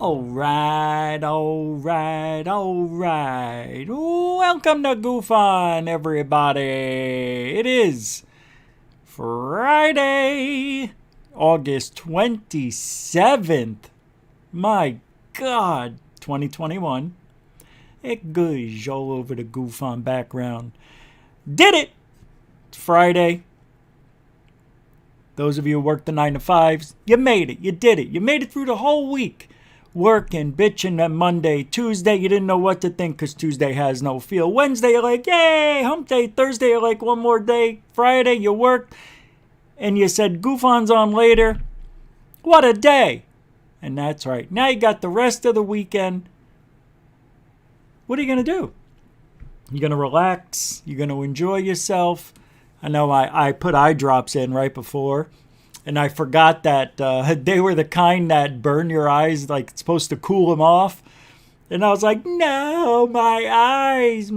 All right. Welcome to GUFON, everybody. It is Friday, August 27th. My God, 2021. It goes all over the GUFON background. Did it! It's Friday. Those of you who work the 9 to 5s, you made it. You did it. You made it through the whole week. Working, bitching on Monday. Tuesday, you didn't know what to think because Tuesday has no feel. Wednesday, you're like, yay, hump day. Thursday, you're like, one more day. Friday, you worked. And you said, GUFON's on later. What a day. And that's right. Now you got the rest of the weekend. What are you going to do? You're going to relax. You're going to enjoy yourself. I know I put eye drops in right before, and I forgot that they were the kind that burn your eyes, like it's supposed to cool them off. And I was like, no, my eyes.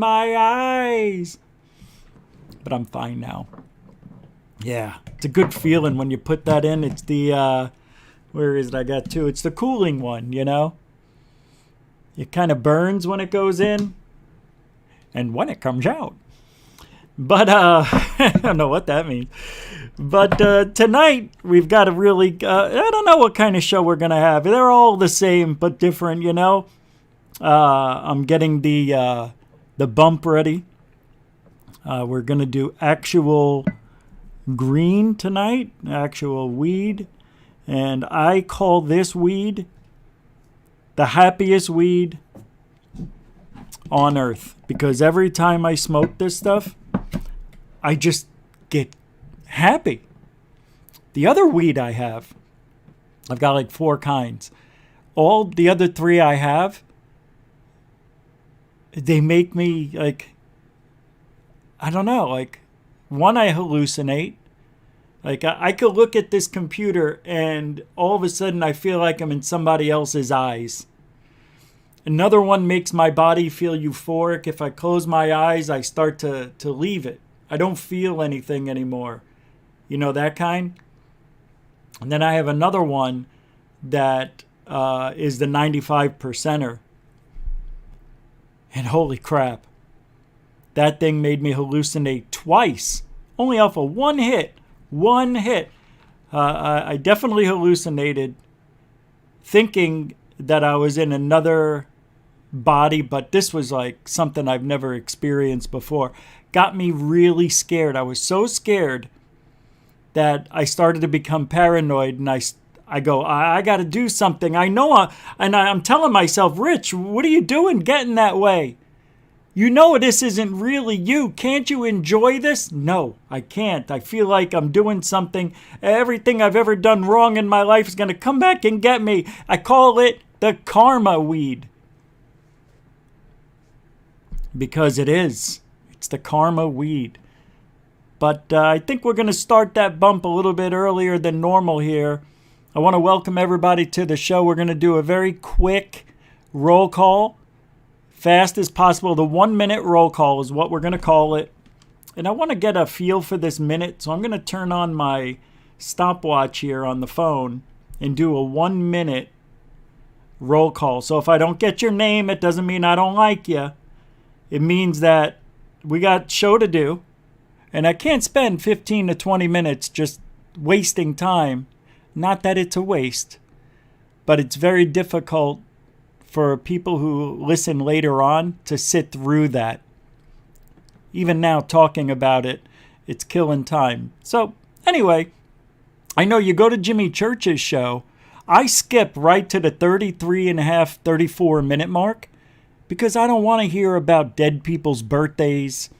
But I'm fine now. Yeah, it's a good feeling when you put that in. It's the, where is it? I got two. It's the cooling one, you know? It kind of burns when it goes in and when it comes out. But I don't know what that means. But tonight we've got a really, I don't know what kind of show we're going to have. They're all the same but different, you know. I'm getting the bump ready. We're going to do actual green tonight, actual weed. And I call this weed the happiest weed on earth. Because every time I smoke this stuff, I just get happy. The other weed I have, I've got like 4 kinds. All the other 3 I have, they make me like, I don't know, like one I hallucinate. Like I could look at this computer and all of a sudden I feel like I'm in somebody else's eyes. Another one makes my body feel euphoric. If I close my eyes, I start to leave it. I don't feel anything anymore. You know, that kind? And then I have another one that is the 95%er. And holy crap. That thing made me hallucinate twice. Only off of one hit. One hit. I definitely hallucinated thinking that I was in another body, but this was like something I've never experienced before. Got me really scared. I was so scared that I started to become paranoid, and I go, I got to do something. I know, I'm telling myself, Rich, what are you doing getting that way? You know this isn't really you. Can't you enjoy this? No, I can't. I feel like I'm doing something. Everything I've ever done wrong in my life is going to come back and get me. I call it the karma weed. Because it is. It's the karma weed. But I think we're going to start that bump a little bit earlier than normal here. I want to welcome everybody to the show. We're going to do a very quick roll call. Fast as possible. The 1-minute roll call is what we're going to call it. And I want to get a feel for this minute. So I'm going to turn on my stopwatch here on the phone and do a 1-minute roll call. So if I don't get your name, it doesn't mean I don't like you. It means that we got show to do, and I can't spend 15 to 20 minutes just wasting time. Not that it's a waste, but it's very difficult for people who listen later on to sit through that. Even now, talking about it, it's killing time. So anyway, I know you go to Jimmy Church's show. I skip right to the 34-minute mark. Because I don't want to hear about dead people's birthdays.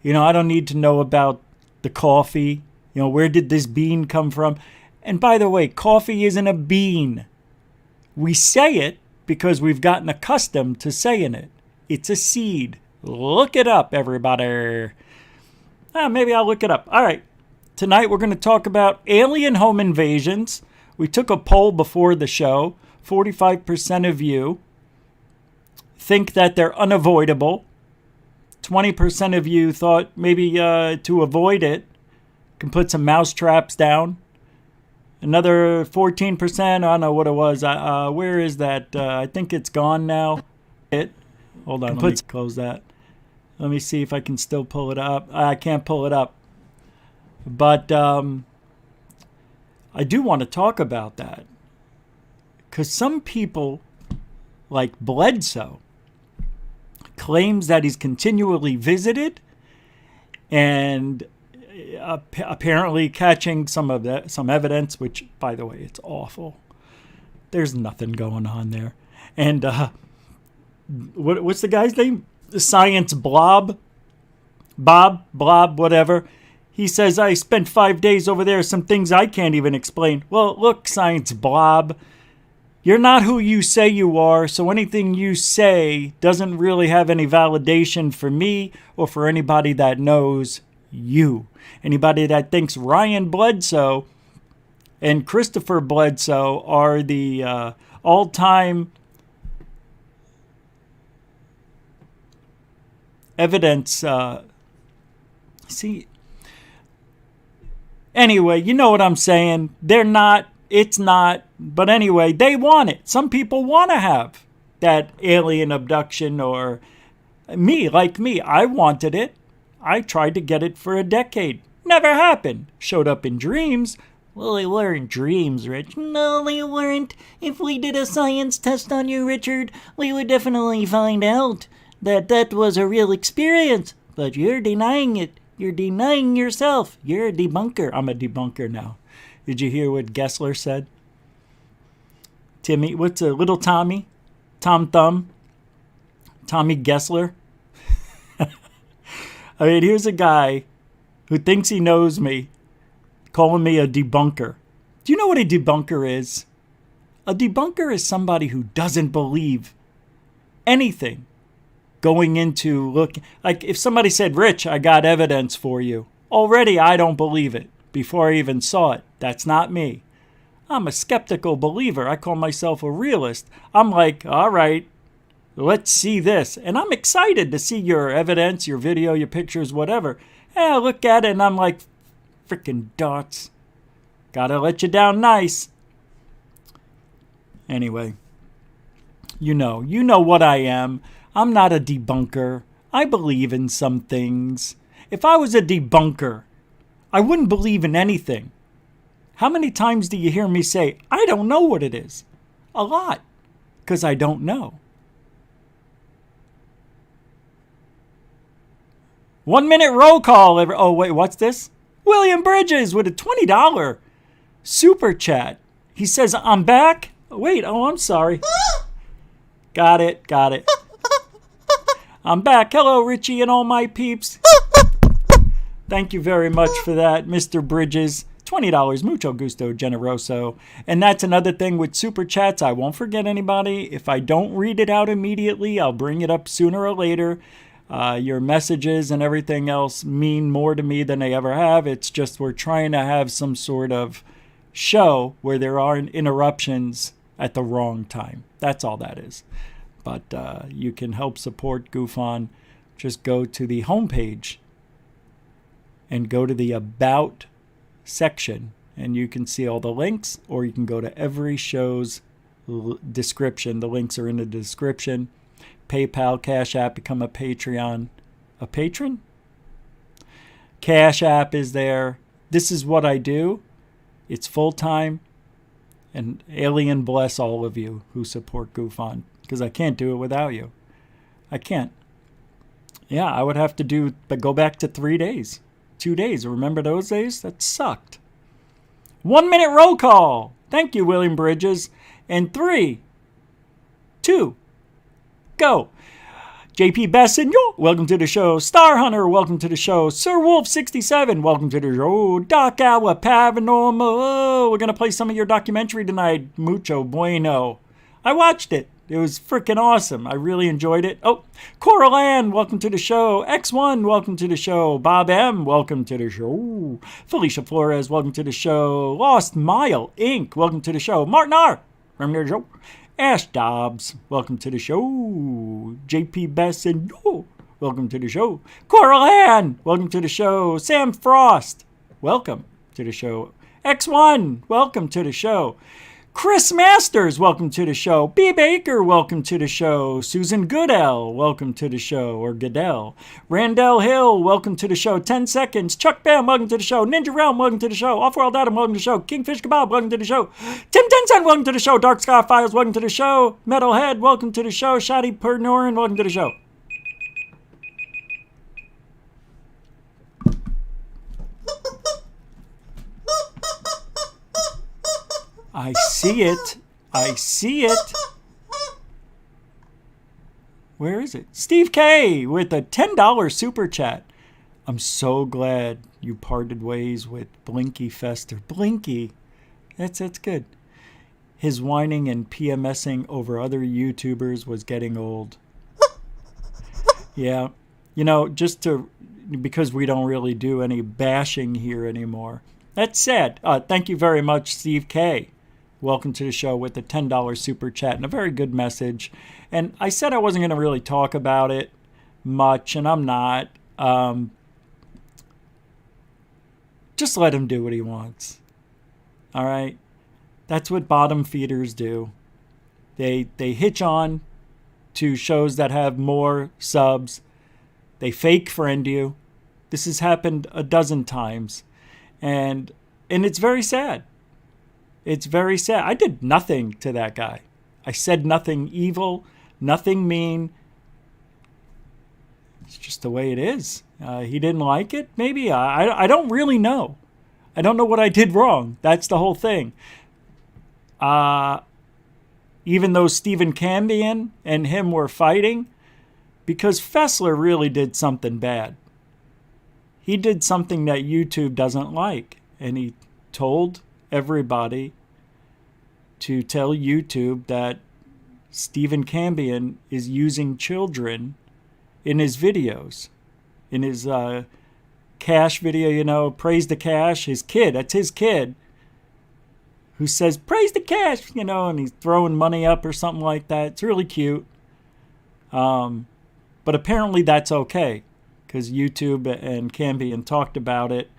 You know, I don't need to know about the coffee. You know, where did this bean come from? And by the way, coffee isn't a bean. We say it because we've gotten accustomed to saying it. It's a seed. Look it up, everybody. Maybe I'll look it up. All right. Tonight we're going to talk about alien home invasions. We took a poll before the show. 45% of you think that they're unavoidable. 20% of you thought maybe to avoid it, can put some mouse traps down. Another 14%. I don't know what it was. Where is that? I think it's gone now. Hold on. Let me close that. Let me see if I can still pull it up. I can't pull it up. But I do want to talk about that. Because some people, like Bledsoe, claims that he's continually visited and apparently catching some evidence, which, by the way, it's awful. There's nothing going on there. And what's the guy's name? The Science Blob, whatever. He says, I spent 5 days over there, some things I can't even explain. Well, look, Science Blob, you're not who you say you are, so anything you say doesn't really have any validation for me or for anybody that knows you. Anybody that thinks Ryan Bledsoe and Christopher Bledsoe are the all-time evidence. Anyway, you know what I'm saying. They're not. It's not. But anyway, they want it. Some people want to have that alien abduction, or like me. I wanted it. I tried to get it for a decade. Never happened. Showed up in dreams. Well, they weren't dreams, Rich. No, they weren't. If we did a science test on you, Richard, we would definitely find out that was a real experience. But you're denying it. You're denying yourself. You're a debunker. I'm a debunker now. Did you hear what Gessler said? Timmy, what's a little Tommy? Tom Thumb? Tommy Gessler? I mean, here's a guy who thinks he knows me, calling me a debunker. Do you know what a debunker is? A debunker is somebody who doesn't believe anything going into looking. Like if somebody said, Rich, I got evidence for you. Already I don't believe it before I even saw it. That's not me. I'm a skeptical believer. I call myself a realist. I'm like, all right, let's see this. And I'm excited to see your evidence, your video, your pictures, whatever. And I look at it and I'm like, freaking dots. Gotta let you down nice. Anyway, you know what I am. I'm not a debunker. I believe in some things. If I was a debunker, I wouldn't believe in anything. How many times do you hear me say, I don't know what it is? A lot. Because I don't know. 1 minute roll call. Oh, wait, what's this? William Bridges with a $20 super chat. He says, I'm back. Wait, I'm sorry. Got it. I'm back. Hello, Richie and all my peeps. Thank you very much for that, Mr. Bridges. $20, mucho gusto, generoso. And that's another thing with super chats. I won't forget anybody. If I don't read it out immediately, I'll bring it up sooner or later. Your messages and everything else mean more to me than they ever have. It's just we're trying to have some sort of show where there aren't interruptions at the wrong time. That's all that is. But you can help support GUFON. Just go to the homepage and go to the About section, and you can see all the links, or you can go to every show's description. The links are in the description. PayPal, Cash App, become a Patreon. A patron? Cash App is there. This is what I do. It's full-time. And alien bless all of you who support GUFON, because I can't do it without you. I can't. Yeah, I would have to go back to 3 days. 2 days. Remember those days? That sucked. 1 minute roll call. Thank you, William Bridges. And 3, 2, go. JP Besson, welcome to the show. Star Hunter, welcome to the show. Sir Wolf 67, welcome to the show. Doc Owl Paranormal. Oh, we're gonna play some of your documentary tonight. Mucho bueno. I watched it. It was freaking awesome. I really enjoyed it. Oh, Coral Ann, welcome to the show. X1, welcome to the show. Bob M, welcome to the show. Felicia Flores, welcome to the show. Lost Mile Inc., welcome to the show. Martin R, welcome to the show. Ash Dobbs, welcome to the show. JP Besson, welcome to the show. Coral Ann, welcome to the show. Sam Frost, welcome. to the show. X1, welcome to the show. Chris Masters, welcome to the show. B. Baker, welcome to the show. Susan Goodell, welcome to the show, or Goodell. Randall Hill, welcome to the show. 10 Seconds. Chuck Bam, welcome to the show. Ninja Realm, welcome to the show. Offworld Adam, welcome to the show. Kingfish Kebab, welcome to the show. Tim Tenson, welcome to the show. Dark Sky Files, welcome to the show. Metalhead, welcome to the show. Shadi Pernoran, welcome to the show. I see it. I see it. Where is it? Steve K with a $10 super chat. I'm so glad you parted ways with Blinky Fester. Blinky. That's good. His whining and PMSing over other YouTubers was getting old. Yeah. You know, because we don't really do any bashing here anymore. That's sad. Thank you very much, Steve K. Welcome to the show with a $10 super chat and a very good message. And I said I wasn't going to really talk about it much, and I'm not. Just let him do what he wants. All right? That's what bottom feeders do. They hitch on to shows that have more subs. They fake friend you. This has happened a dozen times. And it's very sad. It's very sad. I did nothing to that guy. I said nothing evil, nothing mean. It's just the way it is. He didn't like it, maybe. I don't really know. I don't know what I did wrong. That's the whole thing. Even though Stephen Cambion and him were fighting, because Fessler really did something bad. He did something that YouTube doesn't like, and he told everybody to tell YouTube that Stephen Cambion is using children in his videos. In his Cash video, you know, Praise the Cash, his kid, that's his kid, who says, praise the cash, you know, and he's throwing money up or something like that. It's really cute. But apparently that's okay, because YouTube and Cambion talked about it,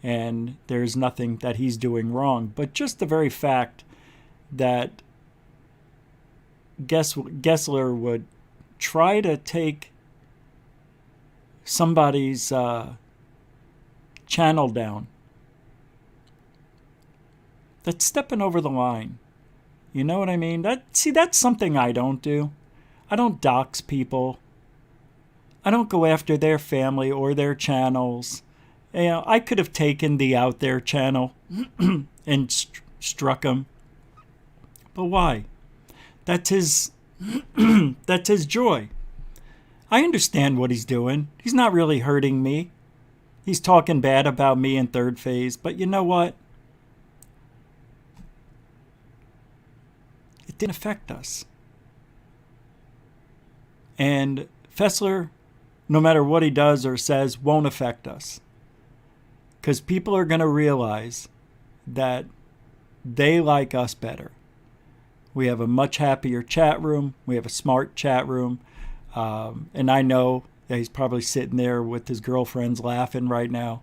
and there's nothing that he's doing wrong. But just the very fact that Gessler would try to take somebody's channel down, that's stepping over the line. You know what I mean? That's something I don't do. I don't dox people. I don't go after their family or their channels. You know, I could have taken the Out There channel and struck him. But why? That's his that's his joy. I understand what he's doing. He's not really hurting me. He's talking bad about me in Third Phase, but you know what? It didn't affect us. And Fessler, no matter what he does or says, won't affect us. Because people are going to realize that they like us better. We have a much happier chat room. We have a smart chat room. And I know that he's probably sitting there with his girlfriends laughing right now,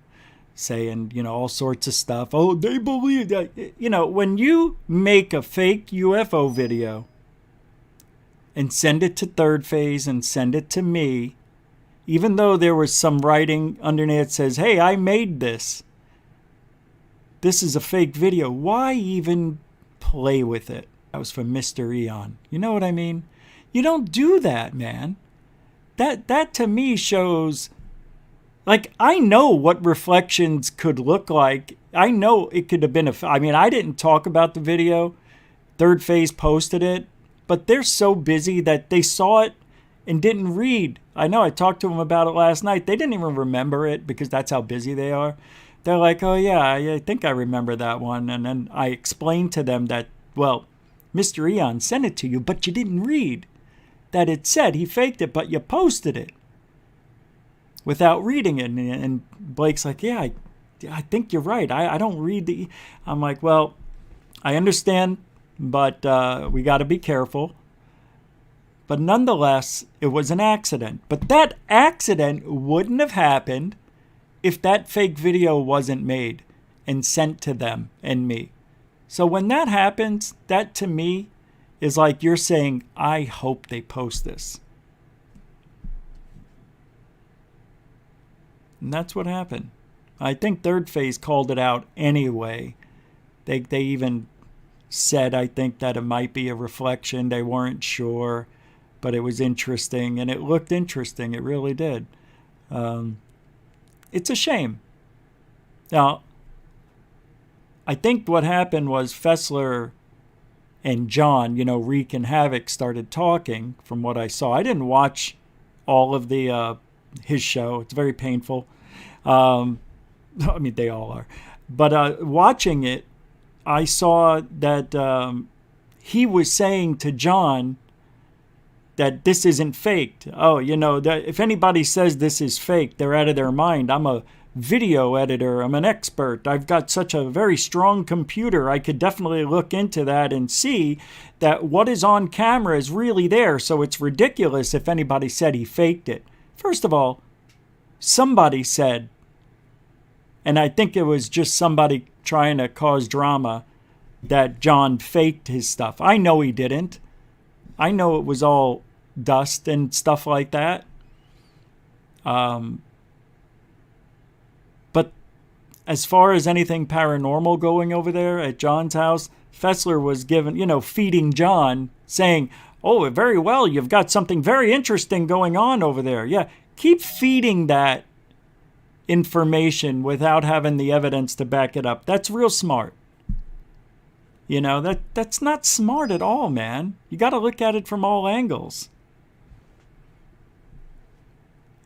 saying, you know, all sorts of stuff. Oh, they believe that. You know, when you make a fake UFO video and send it to Third Phase and send it to me, even though there was some writing underneath that says, hey, I made this. This is a fake video. Why even play with it? That was from Mr. Eon. You know what I mean? You don't do that, man. That to me shows, like, I know what Reflections could look like. I know it could have been I mean, I didn't talk about the video. Third Phase posted it. But they're so busy that they saw it and didn't read. I know, I talked to them about it last night. They didn't even remember it because that's how busy they are. They're like, oh yeah, I think I remember that one. And then I explained to them that, well, Mr. Eon sent it to you, but you didn't read that it said he faked it, but you posted it without reading it. And Blake's like, yeah, I think you're right. I don't read the... I'm like, well, I understand, but we got to be careful. But nonetheless, it was an accident. But that accident wouldn't have happened if that fake video wasn't made. and sent to them and me. So when that happens, that to me is like you're saying, I hope they post this. And that's what happened. I think Third Phase called it out anyway. They even said, I think, that it might be a reflection. They weren't sure, but it was interesting, and it looked interesting. It really did. It's a shame. Now, I think what happened was Fessler and John, Reek and Havoc, started talking from what I saw. I didn't watch all of his show. It's very painful. I mean, they all are. But watching it, I saw that he was saying to John that this isn't faked. Oh, that if anybody says this is fake, they're out of their mind. I'm a video editor. I'm an expert. I've got such a very strong computer. I could definitely look into that and see that what is on camera is really there. So it's ridiculous if anybody said he faked it. First of all, somebody said, and I think it was just somebody trying to cause drama, that John faked his stuff. I know he didn't. I know it was all dust and stuff like that. But as far as anything paranormal going over there at John's house, Fessler was given, feeding John, saying, oh, very well, you've got something very interesting going on over there. Yeah, keep feeding that information without having the evidence to back it up. That's real smart. That's not smart at all, man. You got to look at it from all angles.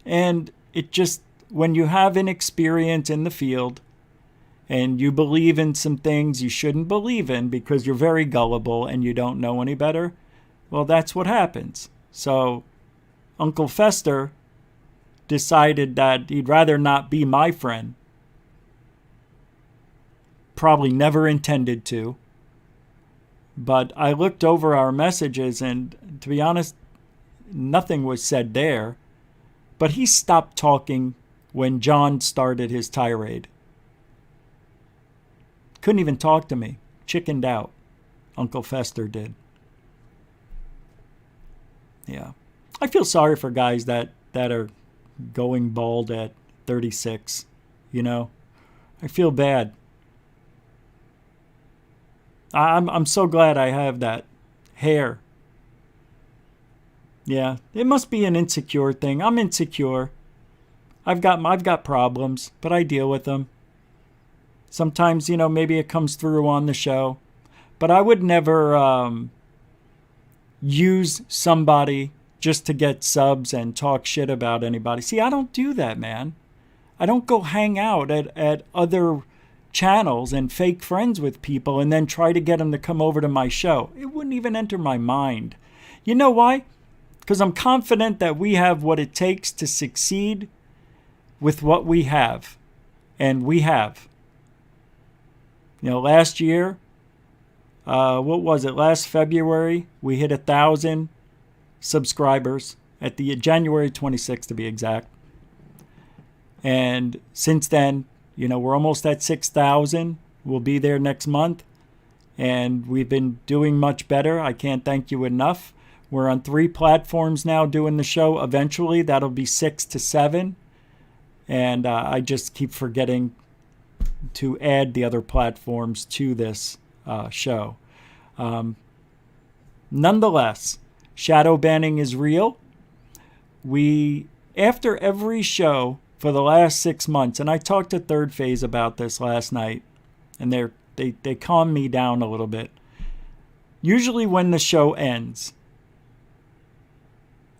And it just, when you have inexperience in the field and you believe in some things you shouldn't believe in because you're very gullible and you don't know any better, well, that's what happens. So Uncle Fester decided that he'd rather not be my friend. Probably never intended to. But I looked over our messages, and to be honest, nothing was said there. But he stopped talking when John started his tirade. Couldn't even talk to me. Chickened out. Uncle Fester did. Yeah. I feel sorry for guys that are going bald at 36. I feel bad. I'm so glad I have that hair. Yeah, it must be an insecure thing. I'm insecure. I've got problems, but I deal with them. Sometimes, maybe it comes through on the show, but I would never use somebody just to get subs and talk shit about anybody. See, I don't do that, man. I don't go hang out at other channels and fake friends with people and then try to get them to come over to my show. It wouldn't even enter my mind. You know why? Because I'm confident that we have what it takes to succeed with what we have. And we have. Last year, what was it? Last February, we hit 1,000 subscribers at the January 26th to be exact. And since then, we're almost at 6,000. We'll be there next month. And we've been doing much better. I can't thank you enough. We're on 3 platforms now doing the show. Eventually, that'll be 6 to 7. And I just keep forgetting to add the other platforms to this show. Nonetheless, shadow banning is real. After every show for the last 6 months, and I talked to Third Phase about this last night, and they calmed me down a little bit. Usually when the show ends,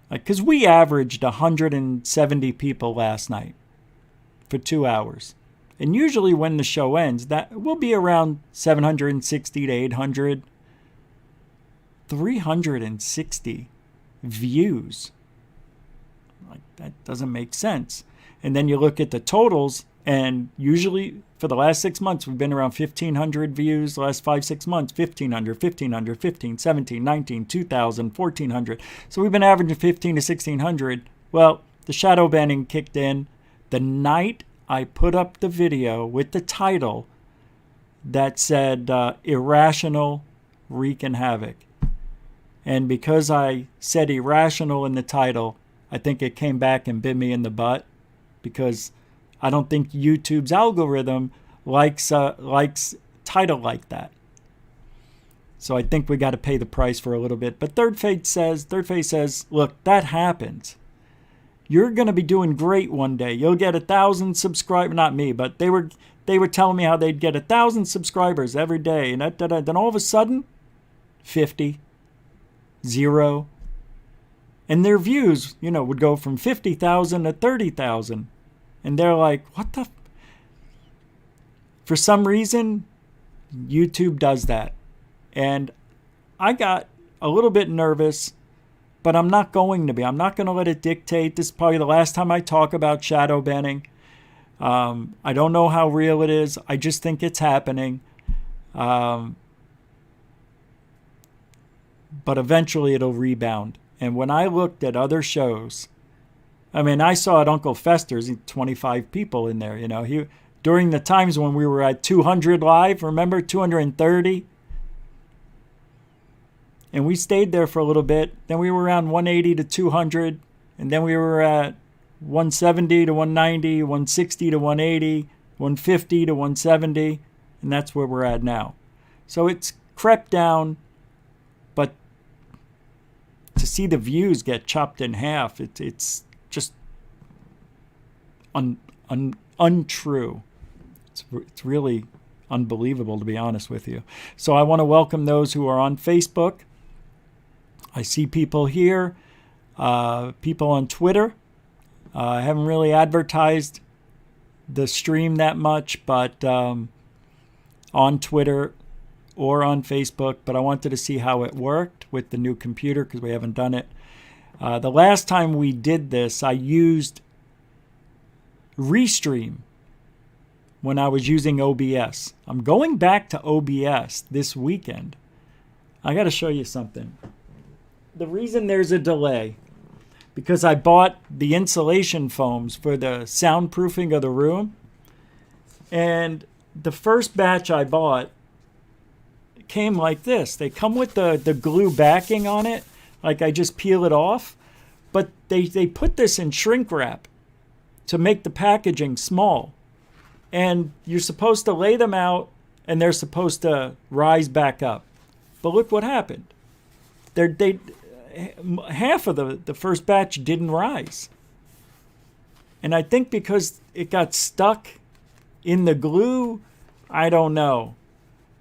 because we averaged 170 people last night for 2 hours. And usually when the show ends, that will be around 760 to 800. 360 views. That doesn't make sense. And then you look at the totals, and usually for the last 6 months, we've been around 1,500 views. The last 5-6 months, 1,500, 1,500, 15, 17, 19, 2,000, 1,400. So we've been averaging 1,500 to 1,600. Well, the shadow banning kicked in the night I put up the video with the title that said irrational, wreaking havoc. And because I said irrational in the title, I think it came back and bit me in the butt, because I don't think YouTube's algorithm likes title like that. So I think we got to pay the price for a little bit. But Third Face says, look, that happens. You're going to be doing great one day. You'll get 1,000 subscribers. Not me, but they were telling me how they'd get 1,000 subscribers every day. And then all of a sudden, 50, 0. And their views, would go from 50,000 to 30,000. And they're like, what the? For some reason, YouTube does that. And I got a little bit nervous, but I'm not going to be. I'm not going to let it dictate. This is probably the last time I talk about shadow banning. I don't know how real it is. I just think it's happening. But eventually it'll rebound. And when I looked at other shows, I saw at Uncle Fester's 25 people in there. During the times when we were at 200 live, remember, 230? And we stayed there for a little bit. Then we were around 180 to 200. And then we were at 170 to 190, 160 to 180, 150 to 170. And that's where we're at now. So it's crept down. But to see the views get chopped in half, it's just untrue. It's really unbelievable, to be honest with you. So I want to welcome those who are on Facebook. I see people here, people on Twitter. I haven't really advertised the stream that much, but on Twitter or on Facebook. But I wanted to see how it worked with the new computer, because we haven't done it. The last time we did this, I used Restream when I was using OBS. I'm going back to OBS this weekend. I got to show you something. The reason there's a delay, because I bought the insulation foams for the soundproofing of the room. And the first batch I bought came like this. They come with the glue backing on it, like I just peel it off. But they put this in shrink wrap to make the packaging small. And you're supposed to lay them out, and they're supposed to rise back up. But look what happened. Half of the first batch didn't rise. And I think because it got stuck in the glue, I don't know.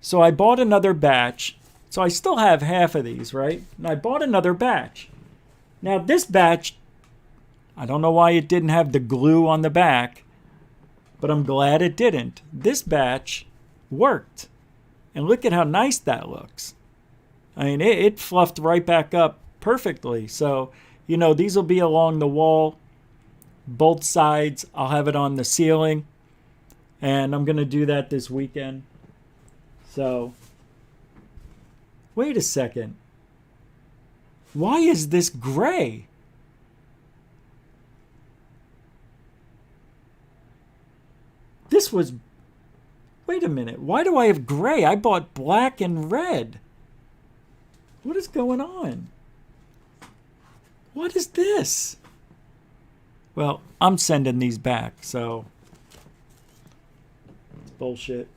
So I bought another batch. So I still have half of these, right? And I bought another batch. Now this batch, I don't know why it didn't have the glue on the back, but I'm glad it didn't. This batch worked. And look at how nice that looks. It fluffed right back up perfectly. So, these will be along the wall, both sides. I'll have it on the ceiling. And I'm going to do that this weekend. So, wait a second. Why is this gray? Wait a minute. Why do I have gray? I bought black and red. What is going on? What is this? Well, I'm sending these back, so it's bullshit.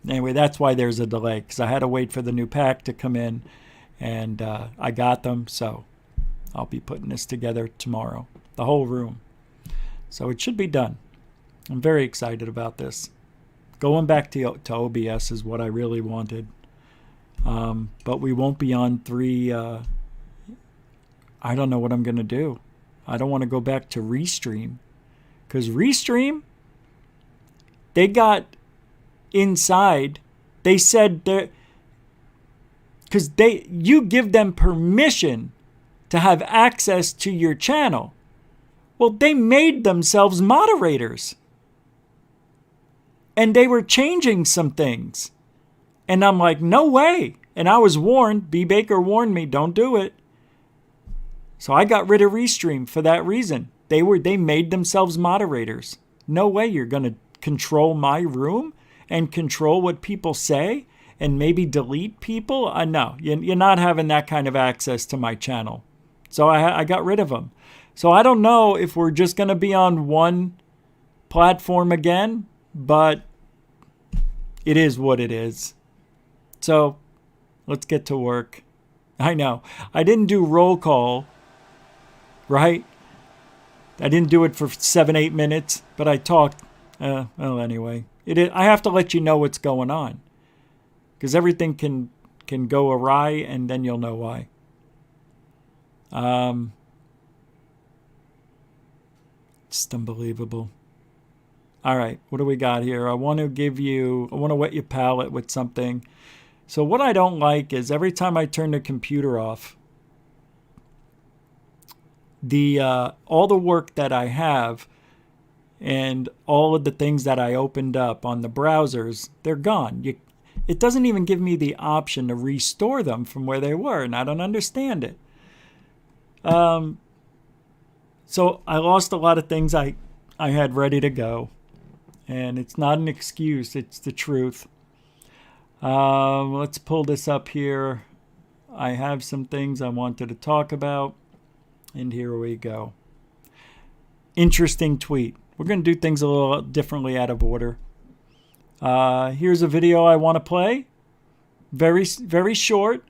Anyway, that's why there's a delay, because I had to wait for the new pack to come in, and I got them, so I'll be putting this together tomorrow, the whole room. So it should be done. I'm very excited about this. Going back to OBS is what I really wanted. But we won't be on 3. I don't know what I'm going to do. I don't want to go back to Restream. Because Restream, they got inside. They said that because you give them permission to have access to your channel. Well, they made themselves moderators. And they were changing some things. And I'm like, no way. And I was warned. B. Baker warned me, don't do it. So I got rid of Restream for that reason. They made themselves moderators. No way you're going to control my room and control what people say and maybe delete people, no, you're not having that kind of access to my channel. So I got rid of them. So I don't know if we're just going to be on one platform again, but it is what it is. So let's get to work. I know. I didn't do roll call, right? I didn't do it for 7-8 minutes, but I talked. Well, anyway. I have to let you know what's going on. Because everything can go awry, and then you'll know why. Just unbelievable. All right, what do we got here? I want to wet your palate with something. So what I don't like is every time I turn the computer off, all the work that I have and all of the things that I opened up on the browsers, they're gone. It doesn't even give me the option to restore them from where they were, and I don't understand it. So I lost a lot of things I had ready to go, and it's not an excuse, it's the truth. Let's pull this up here. I have some things I wanted to talk about, and here we go. Interesting tweet. We're going to do things a little differently out of order. Here's a video I want to play. Very, very short,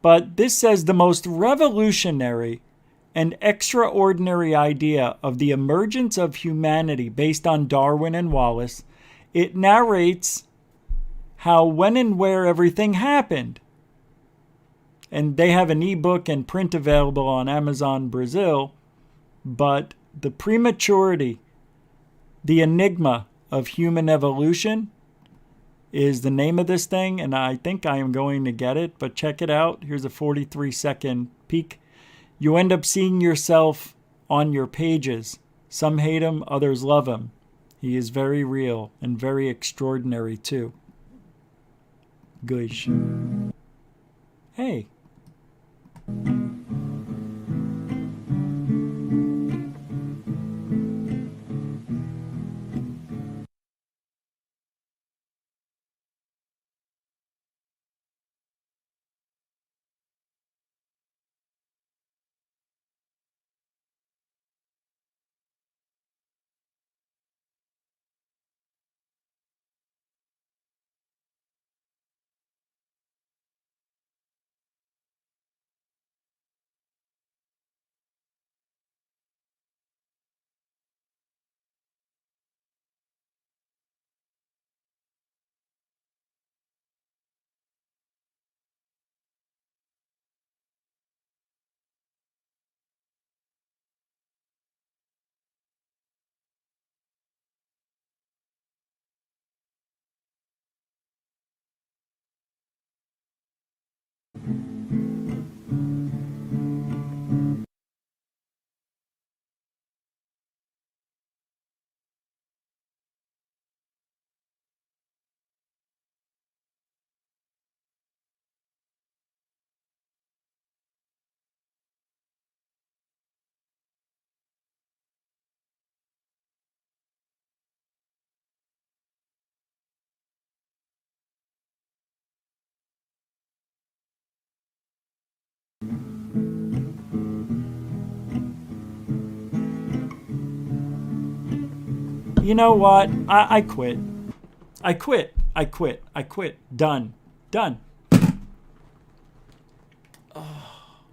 but this says the most revolutionary and extraordinary idea of the emergence of humanity based on Darwin and Wallace. It narrates how, when, and where everything happened. And they have an ebook and print available on Amazon Brazil, but the prematurity, the enigma of human evolution is the name of this thing, and I think I am going to get it, but check it out. Here's a 43-second peek. You end up seeing yourself on your pages. Some hate him, others love him. He is very real and very extraordinary too. Gosh. Hey. You know what? I quit. I quit. I quit. I quit. Done. Done. Oh.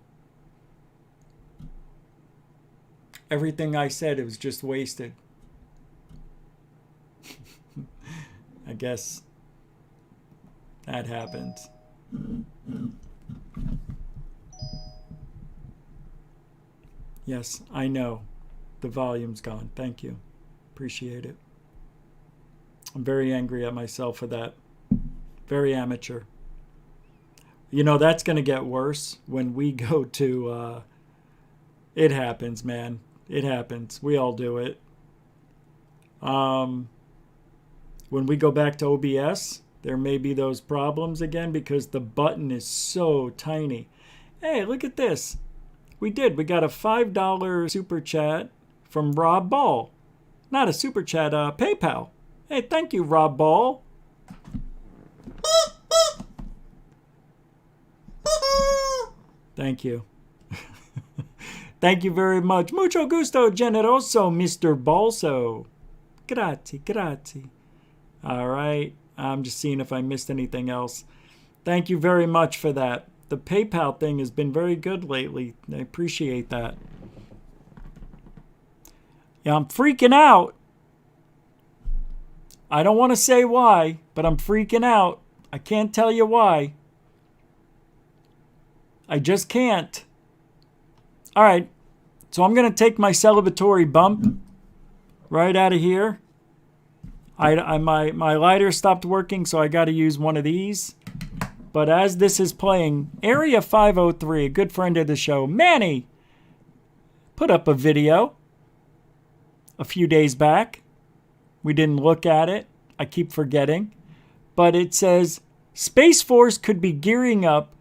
Everything I said, it was just wasted. I guess that happens. Yes, I know. The volume's gone. Thank you. Appreciate it. I'm very angry at myself for that. Very amateur. You know, that's going to get worse when we go to... it happens, man. It happens. We all do it. When we go back to OBS, there may be those problems again because the button is so tiny. Hey, look at this. We got a $5 super chat from Rob Ball. Not a super chat, PayPal. Hey, thank you, Rob Ball. Thank you. Thank you very much. Mucho gusto, generoso, Mr. Balso. Grazie, grazie. All right. I'm just seeing if I missed anything else. Thank you very much for that. The PayPal thing has been very good lately. I appreciate that. Yeah, I'm freaking out. I don't want to say why, but I'm freaking out. I can't tell you why. I just can't. All right. So I'm going to take my celebratory bump right out of here. My lighter stopped working, so I got to use one of these. But as this is playing, Area 503, a good friend of the show, Manny, put up a video a few days back. We didn't look at it. I keep forgetting. But it says, Space Force could be gearing up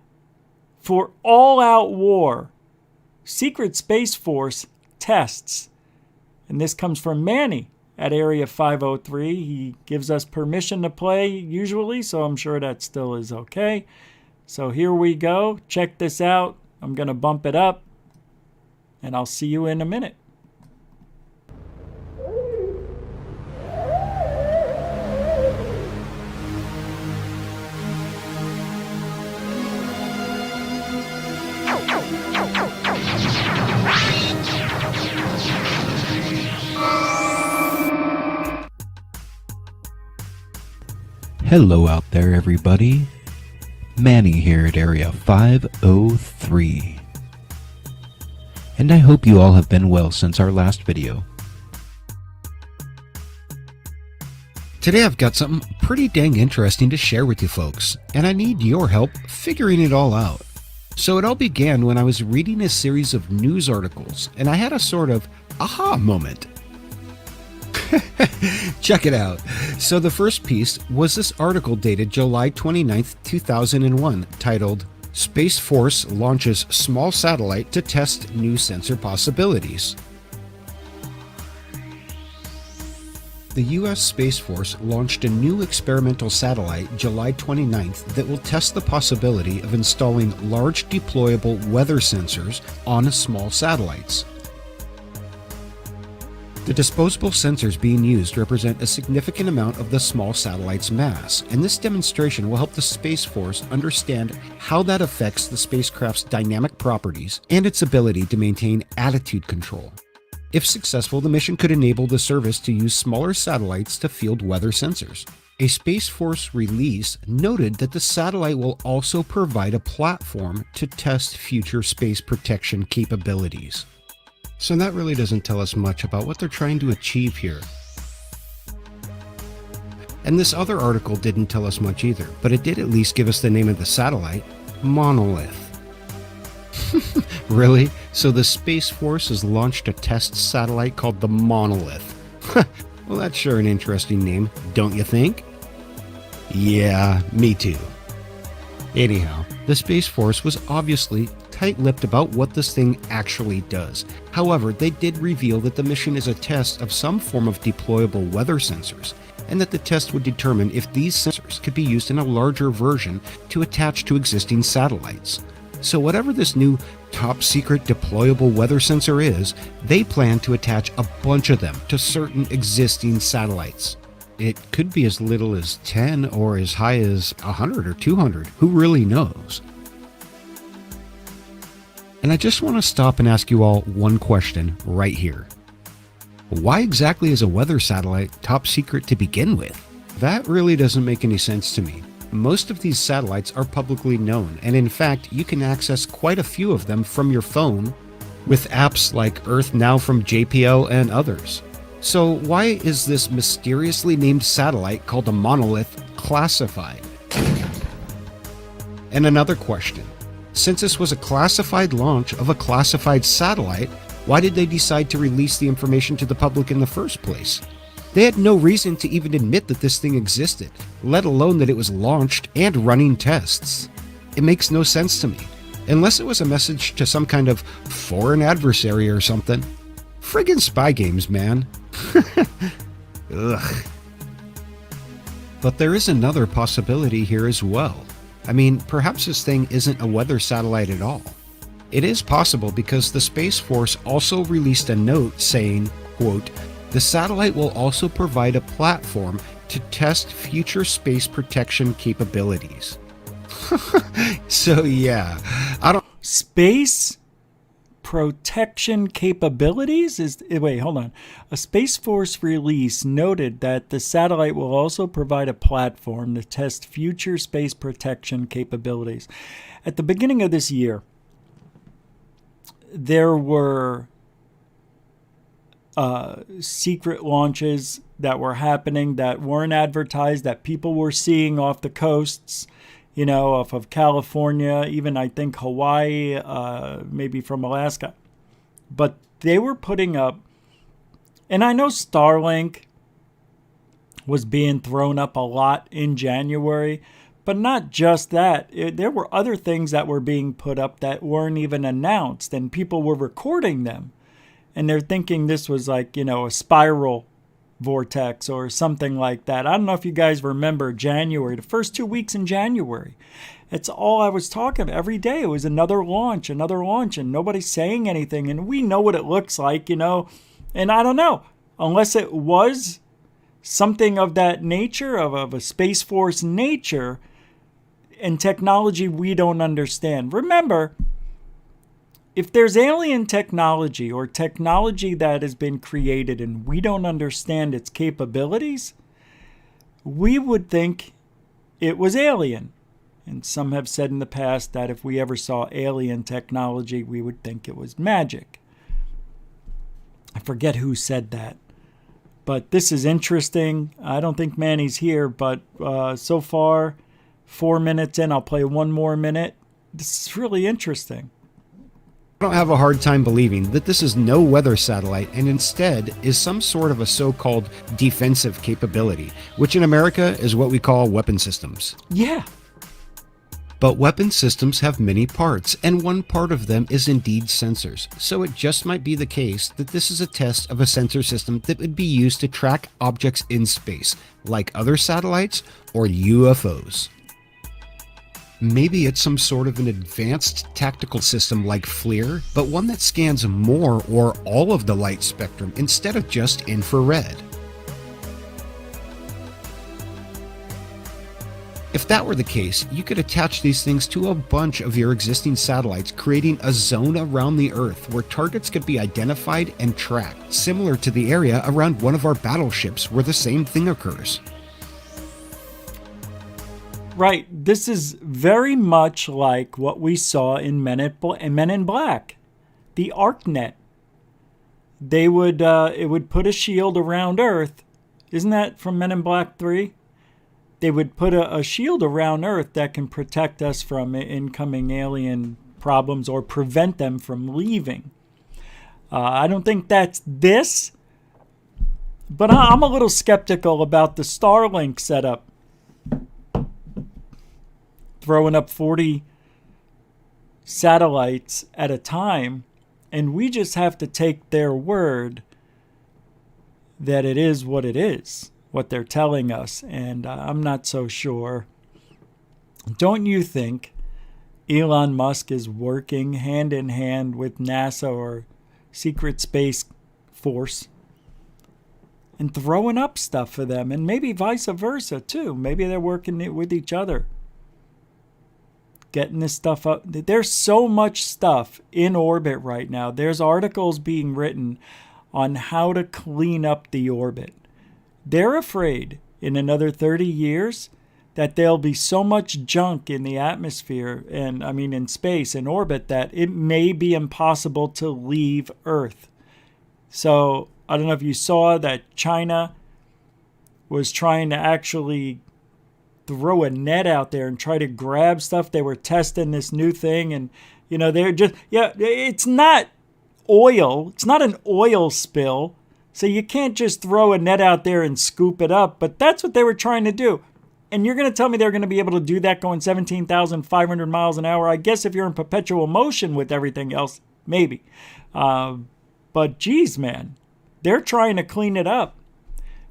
for all-out war. Secret Space Force tests. And this comes from Manny at Area 503. He gives us permission to play usually, so I'm sure that still is okay. So here we go. Check this out. I'm going to bump it up, and I'll see you in a minute. Hello out there, everybody. Manny here at Area 503. And I hope you all have been well since our last video. Today I've got something pretty dang interesting to share with you folks, and I need your help figuring it all out. So it all began when I was reading a series of news articles, and I had a sort of aha moment. Check it out. So the first piece was this article dated July 29th, 2001, titled, Space Force Launches Small Satellite to Test New Sensor Possibilities. The U.S. Space Force launched a new experimental satellite July 29th that will test the possibility of installing large deployable weather sensors on small satellites. The disposable sensors being used represent a significant amount of the small satellite's mass, and this demonstration will help the Space Force understand how that affects the spacecraft's dynamic properties and its ability to maintain attitude control. If successful, the mission could enable the service to use smaller satellites to field weather sensors. A Space Force release noted that the satellite will also provide a platform to test future space protection capabilities. So that really doesn't tell us much about what they're trying to achieve here. And this other article didn't tell us much either, but it did at least give us the name of the satellite, Monolith. Really? So the Space Force has launched a test satellite called the Monolith. Well, that's sure an interesting name, don't you think? Yeah, me too. Anyhow, the Space Force was obviously tight-lipped about what this thing actually does. However, they did reveal that the mission is a test of some form of deployable weather sensors, and that the test would determine if these sensors could be used in a larger version to attach to existing satellites. So whatever this new top-secret deployable weather sensor is, they plan to attach a bunch of them to certain existing satellites. It could be as little as 10 or as high as 100 or 200, who really knows? And I just want to stop and ask you all one question right here. Why exactly is a weather satellite top secret to begin with? That really doesn't make any sense to me. Most of these satellites are publicly known, and in fact, you can access quite a few of them from your phone with apps like Earth Now from JPL and others. So why is this mysteriously named satellite called a Monolith classified? And another question. Since this was a classified launch of a classified satellite, why did they decide to release the information to the public in the first place? They had no reason to even admit that this thing existed, let alone that it was launched and running tests. It makes no sense to me, unless it was a message to some kind of foreign adversary or something. Friggin' spy games, man. Ugh. But there is another possibility here as well. I mean, perhaps this thing isn't a weather satellite at all. It is possible because the Space Force also released a note saying, quote, "The satellite will also provide a platform to test future space protection capabilities." So yeah, I don't... Space protection capabilities wait, hold on. A Space Force release noted that the satellite will also provide a platform to test future space protection capabilities. At the beginning of this year, there were secret launches that were happening that weren't advertised, that people were seeing off the coasts, off of California, even I think Hawaii, maybe from Alaska. But they were putting up, and I know Starlink was being thrown up a lot in January, but not just that. There were other things that were being put up that weren't even announced, and people were recording them. And they're thinking this was like, a spiral vortex or something like that. I don't know if you guys remember January, the first 2 weeks in January. It's all I was talking about. Every day it was another launch, and nobody's saying anything. And we know what it looks like, and I don't know, unless it was something of that nature, of a Space Force nature and technology we don't understand. Remember, if there's alien technology or technology that has been created and we don't understand its capabilities, we would think it was alien. And some have said in the past that if we ever saw alien technology, we would think it was magic. I forget who said that. But this is interesting. I don't think Manny's here, but so far, 4 minutes in, I'll play one more minute. This is really interesting. I don't have a hard time believing that this is no weather satellite and instead is some sort of a so-called defensive capability, which in America is what we call weapon systems. Yeah. But weapon systems have many parts, and one part of them is indeed sensors. So it just might be the case that this is a test of a sensor system that would be used to track objects in space, like other satellites or UFOs. Maybe it's some sort of an advanced tactical system like FLIR, but one that scans more or all of the light spectrum instead of just infrared. If that were the case, you could attach these things to a bunch of your existing satellites, creating a zone around the Earth where targets could be identified and tracked, similar to the area around one of our battleships where the same thing occurs. Right. This is very much like what we saw in Men in Black, the ArcNet. It would put a shield around Earth. Isn't that from Men in Black 3? They would put a shield around Earth that can protect us from incoming alien problems or prevent them from leaving. I don't think that's this, but I'm a little skeptical about the Starlink setup. Throwing up 40 satellites at a time, and we just have to take their word that it is what it is, what they're telling us, and I'm not so sure. Don't you think Elon Musk is working hand in hand with NASA or Secret Space Force and throwing up stuff for them, and maybe vice versa too? Maybe they're working with each other, getting this stuff up. There's so much stuff in orbit right now. There's articles being written on how to clean up the orbit. They're afraid in another 30 years that there'll be so much junk in the atmosphere and in space, in orbit, that it may be impossible to leave Earth. So I don't know if you saw that China was trying to actually throw a net out there and try to grab stuff. They were testing this new thing, and they're just, it's not oil. It's not an oil spill. So you can't just throw a net out there and scoop it up, but that's what they were trying to do. And you're going to tell me they're going to be able to do that going 17,500 miles an hour? I guess if you're in perpetual motion with everything else, maybe. But geez, man, they're trying to clean it up.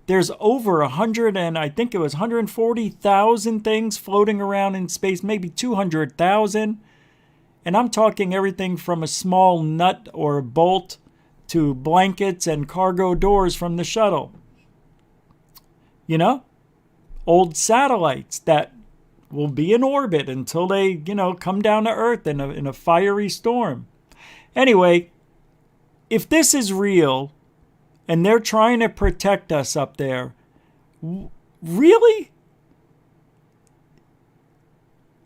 There's over 140,000 things floating around in space, maybe 200,000. And I'm talking everything from a small nut or a bolt to blankets and cargo doors from the shuttle. You know, old satellites that will be in orbit until they, come down to Earth in a fiery storm. Anyway, if this is real and they're trying to protect us up there, really?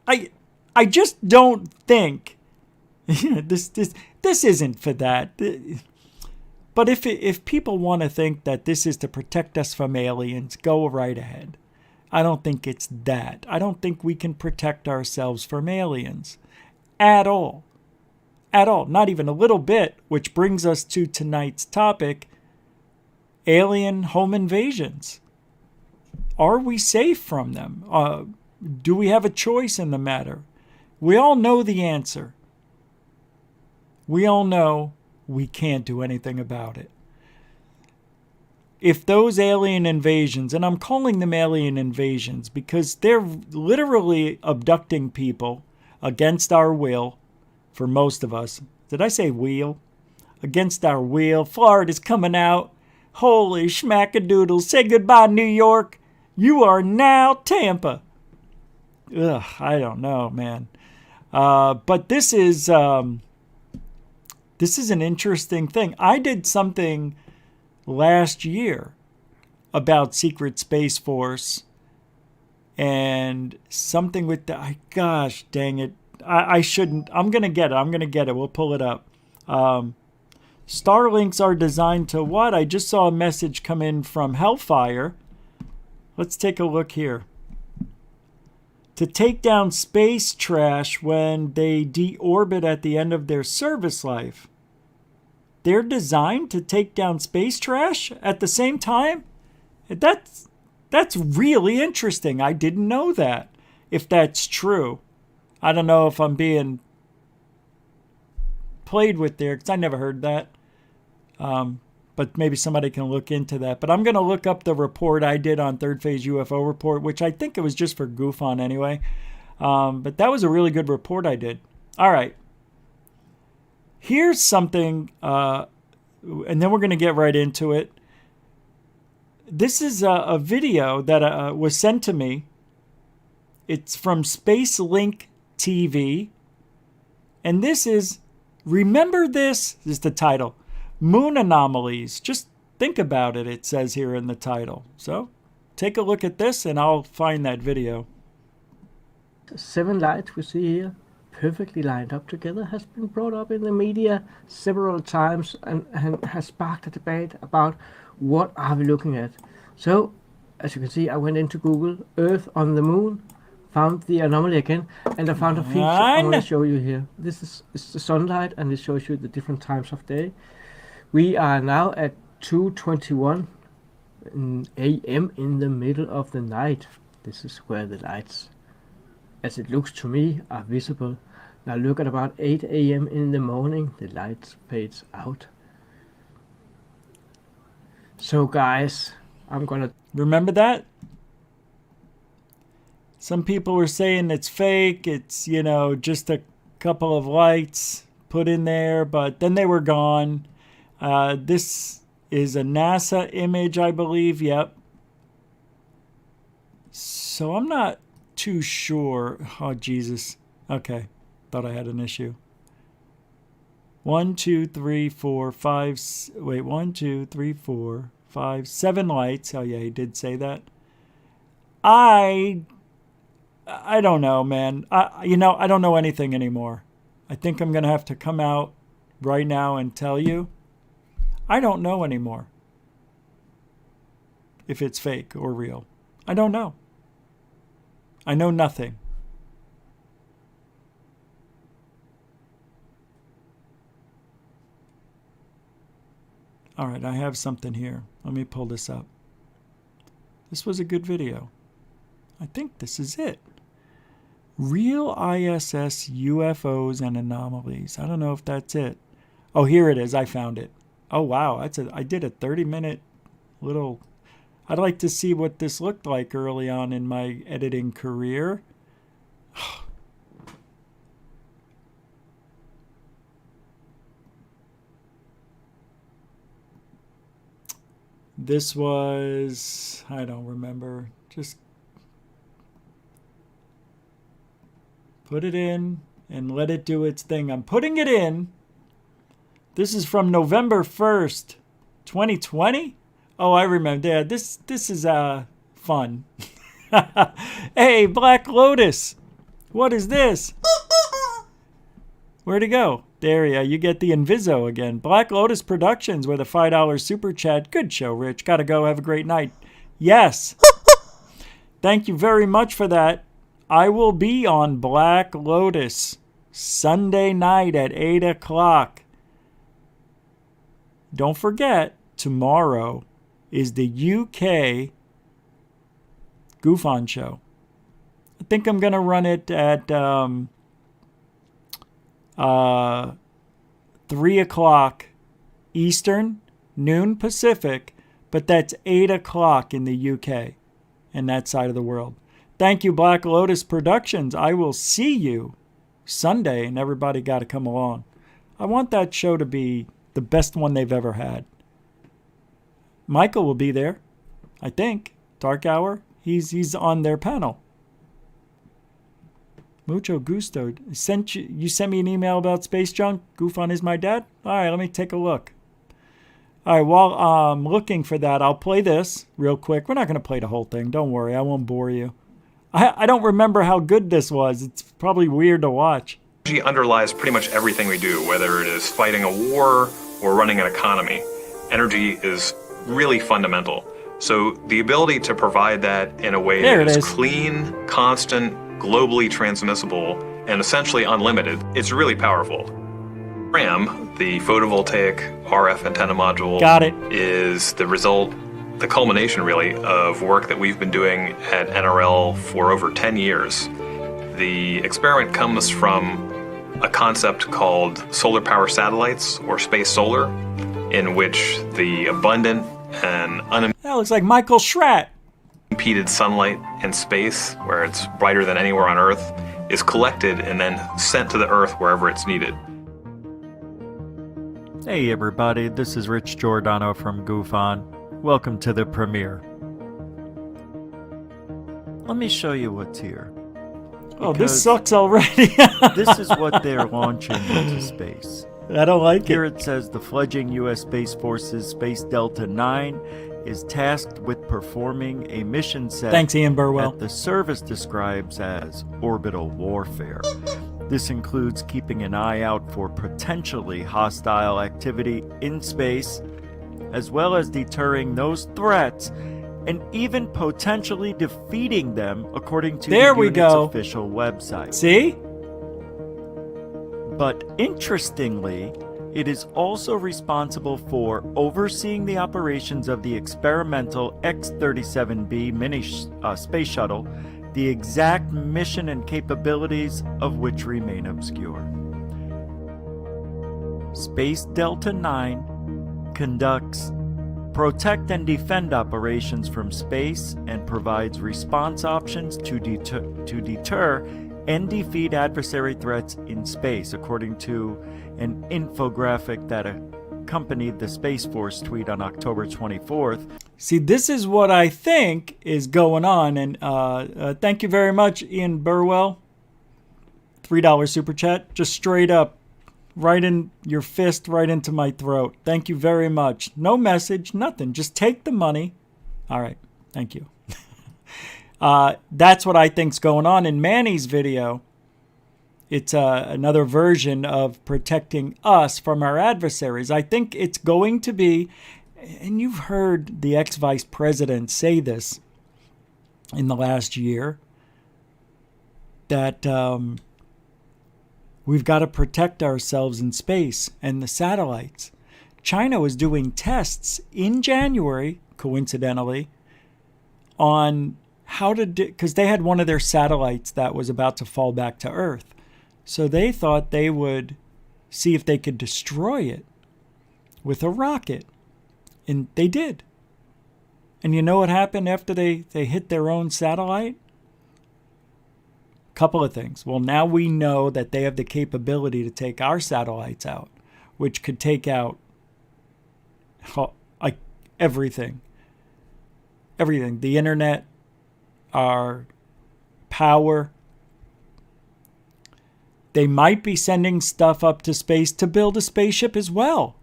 I just don't think this isn't for that. But if people want to think that this is to protect us from aliens, go right ahead. I don't think it's that. I don't think we can protect ourselves from aliens at all. At all. Not even a little bit, which brings us to tonight's topic, alien home invasions. Are we safe from them? Do we have a choice in the matter? We all know the answer. We all know we can't do anything about it. If those alien invasions, and I'm calling them alien invasions because they're literally abducting people against our will, for most of us. Did I say wheel? Against our will. Florida's coming out. Holy schmackadoodle. Say goodbye, New York. You are now Tampa. Ugh, I don't know, man. But this is an interesting thing. I did something last year about Secret Space Force and something with the, gosh dang it. I shouldn't. I'm going to get it. We'll pull it up. Starlinks are designed to what? I just saw a message come in from Hellfire. Let's take a look here. To take down space trash when they deorbit at the end of their service life. They're designed to take down space trash at the same time? That's really interesting. I didn't know that. If that's true. I don't know if I'm being played with there because I never heard that. But maybe somebody can look into that. But I'm going to look up the report I did on Third Phase UFO Report, which I think it was just for GUFON anyway. But that was a really good report I did. All right. Here's something, and then we're going to get right into it. This is a video that was sent to me. It's from SpaceLink TV. And this is, remember this is the title. Moon anomalies. Just think about it, it says here in the title. So take a look at this and I'll find that video. 7 lights we see here, perfectly lined up together, has been brought up in the media several times and has sparked a debate about what are we looking at. So, as you can see, I went into Google, Earth on the Moon, found the anomaly again, and I found a feature I want to show you here. This is the sunlight, and it shows you the different times of day. We are now at 2:21 a.m. in the middle of the night. This is where the lights, as it looks to me, are visible. Now look at about 8 a.m. in the morning, the light fades out. So guys, I'm gonna... Remember that? Some people were saying it's fake, it's, just a couple of lights put in there, but then they were gone. This is a NASA image, I believe. Yep. So I'm not too sure. Oh, Jesus. Okay. Thought I had an issue. 1, 2, 3, 4, 5. Wait, 1, 2, 3, 4, 5, 7 lights. Oh, yeah, he did say that. I don't know, man. I don't know anything anymore. I think I'm going to have to come out right now and tell you. I don't know anymore if it's fake or real. I don't know. I know nothing. All right, I have something here. Let me pull this up. This was a good video. I think this is it. Real ISS UFOs and anomalies. I don't know if that's it. Oh, here it is. I found it. Oh, wow. I did a 30-minute little... I'd like to see what this looked like early on in my editing career. This was, I don't remember. Just put it in and let it do its thing. I'm putting it in. This is from November 1st, 2020. Oh, I remember. Yeah, this is fun. Hey, Black Lotus. What is this? Where'd it go? There you get the Inviso again. Black Lotus Productions with a $5 super chat. Good show, Rich. Gotta go. Have a great night. Yes. Thank you very much for that. I will be on Black Lotus Sunday night at 8 o'clock. Don't forget, tomorrow is the UK GUFON show. I think I'm going to run it at 3 o'clock Eastern, noon Pacific, but that's 8 o'clock in the UK and that side of the world. Thank you, Black Lotus Productions. I will see you Sunday, and everybody got to come along. I want that show to be the best one they've ever had. Michael will be there, I think. Dark Hour. He's on their panel. Mucho gusto. You sent me an email about space junk. GUFON is my dad. All right, let me take a look. All right, while I'm looking for that, I'll play this real quick. We're not going to play the whole thing. Don't worry, I won't bore you. I don't remember how good this was. It's probably weird to watch. Energy underlies pretty much everything we do, whether it is fighting a war or running an economy. Energy is really fundamental. So the ability to provide that in a way that is clean, constant, globally transmissible, and essentially unlimited, it's really powerful. RAM, the photovoltaic RF antenna module, is the result, the culmination really, of work that we've been doing at NRL for over 10 years. The experiment comes from a concept called solar power satellites, or space solar, in which the abundant and that looks like Michael Schratt. Unimpeded sunlight in space, where it's brighter than anywhere on Earth, is collected and then sent to the Earth wherever it's needed. Hey everybody, this is Rich Giordano from GUFON. Welcome to the premiere. Let me show you what's here. Oh, this sucks already. This is what they're launching into space. I don't like Here it says the fledgling U.S. Space Force's Space Delta 9 is tasked with performing a mission set Thanks, Ian Burwell. that the service describes as orbital warfare. This includes keeping an eye out for potentially hostile activity in space, as well as deterring those threats and even potentially defeating them, according to the unit's official website. See? But interestingly, it is also responsible for overseeing the operations of the experimental X-37B mini space shuttle, the exact mission and capabilities of which remain obscure. Space Delta 9 conducts protect and defend operations from space and provides response options to deter and defeat adversary threats in space, according to an infographic that accompanied the Space Force tweet on October 24th. See, this is what I think is going on, and thank you very much, Ian Burwell. $3 super chat, just straight up, right in your fist, right into my throat. Thank you very much. No message, nothing. Just take the money. All right, thank you. That's what I think's going on in Manny's video. It's another version of protecting us from our adversaries. I think it's going to be, and you've heard the ex-vice president say this in the last year, that we've got to protect ourselves in space and the satellites. China was doing tests in January, coincidentally, on how to do, because they had one of their satellites that was about to fall back to Earth. So they thought they would see if they could destroy it with a rocket. And they did. And you know what happened after they hit their own satellite? Couple of things. Well, now we know that they have the capability to take our satellites out, which could take out like everything. everything, the internet, our power. They might be sending stuff up to space to build a spaceship as well.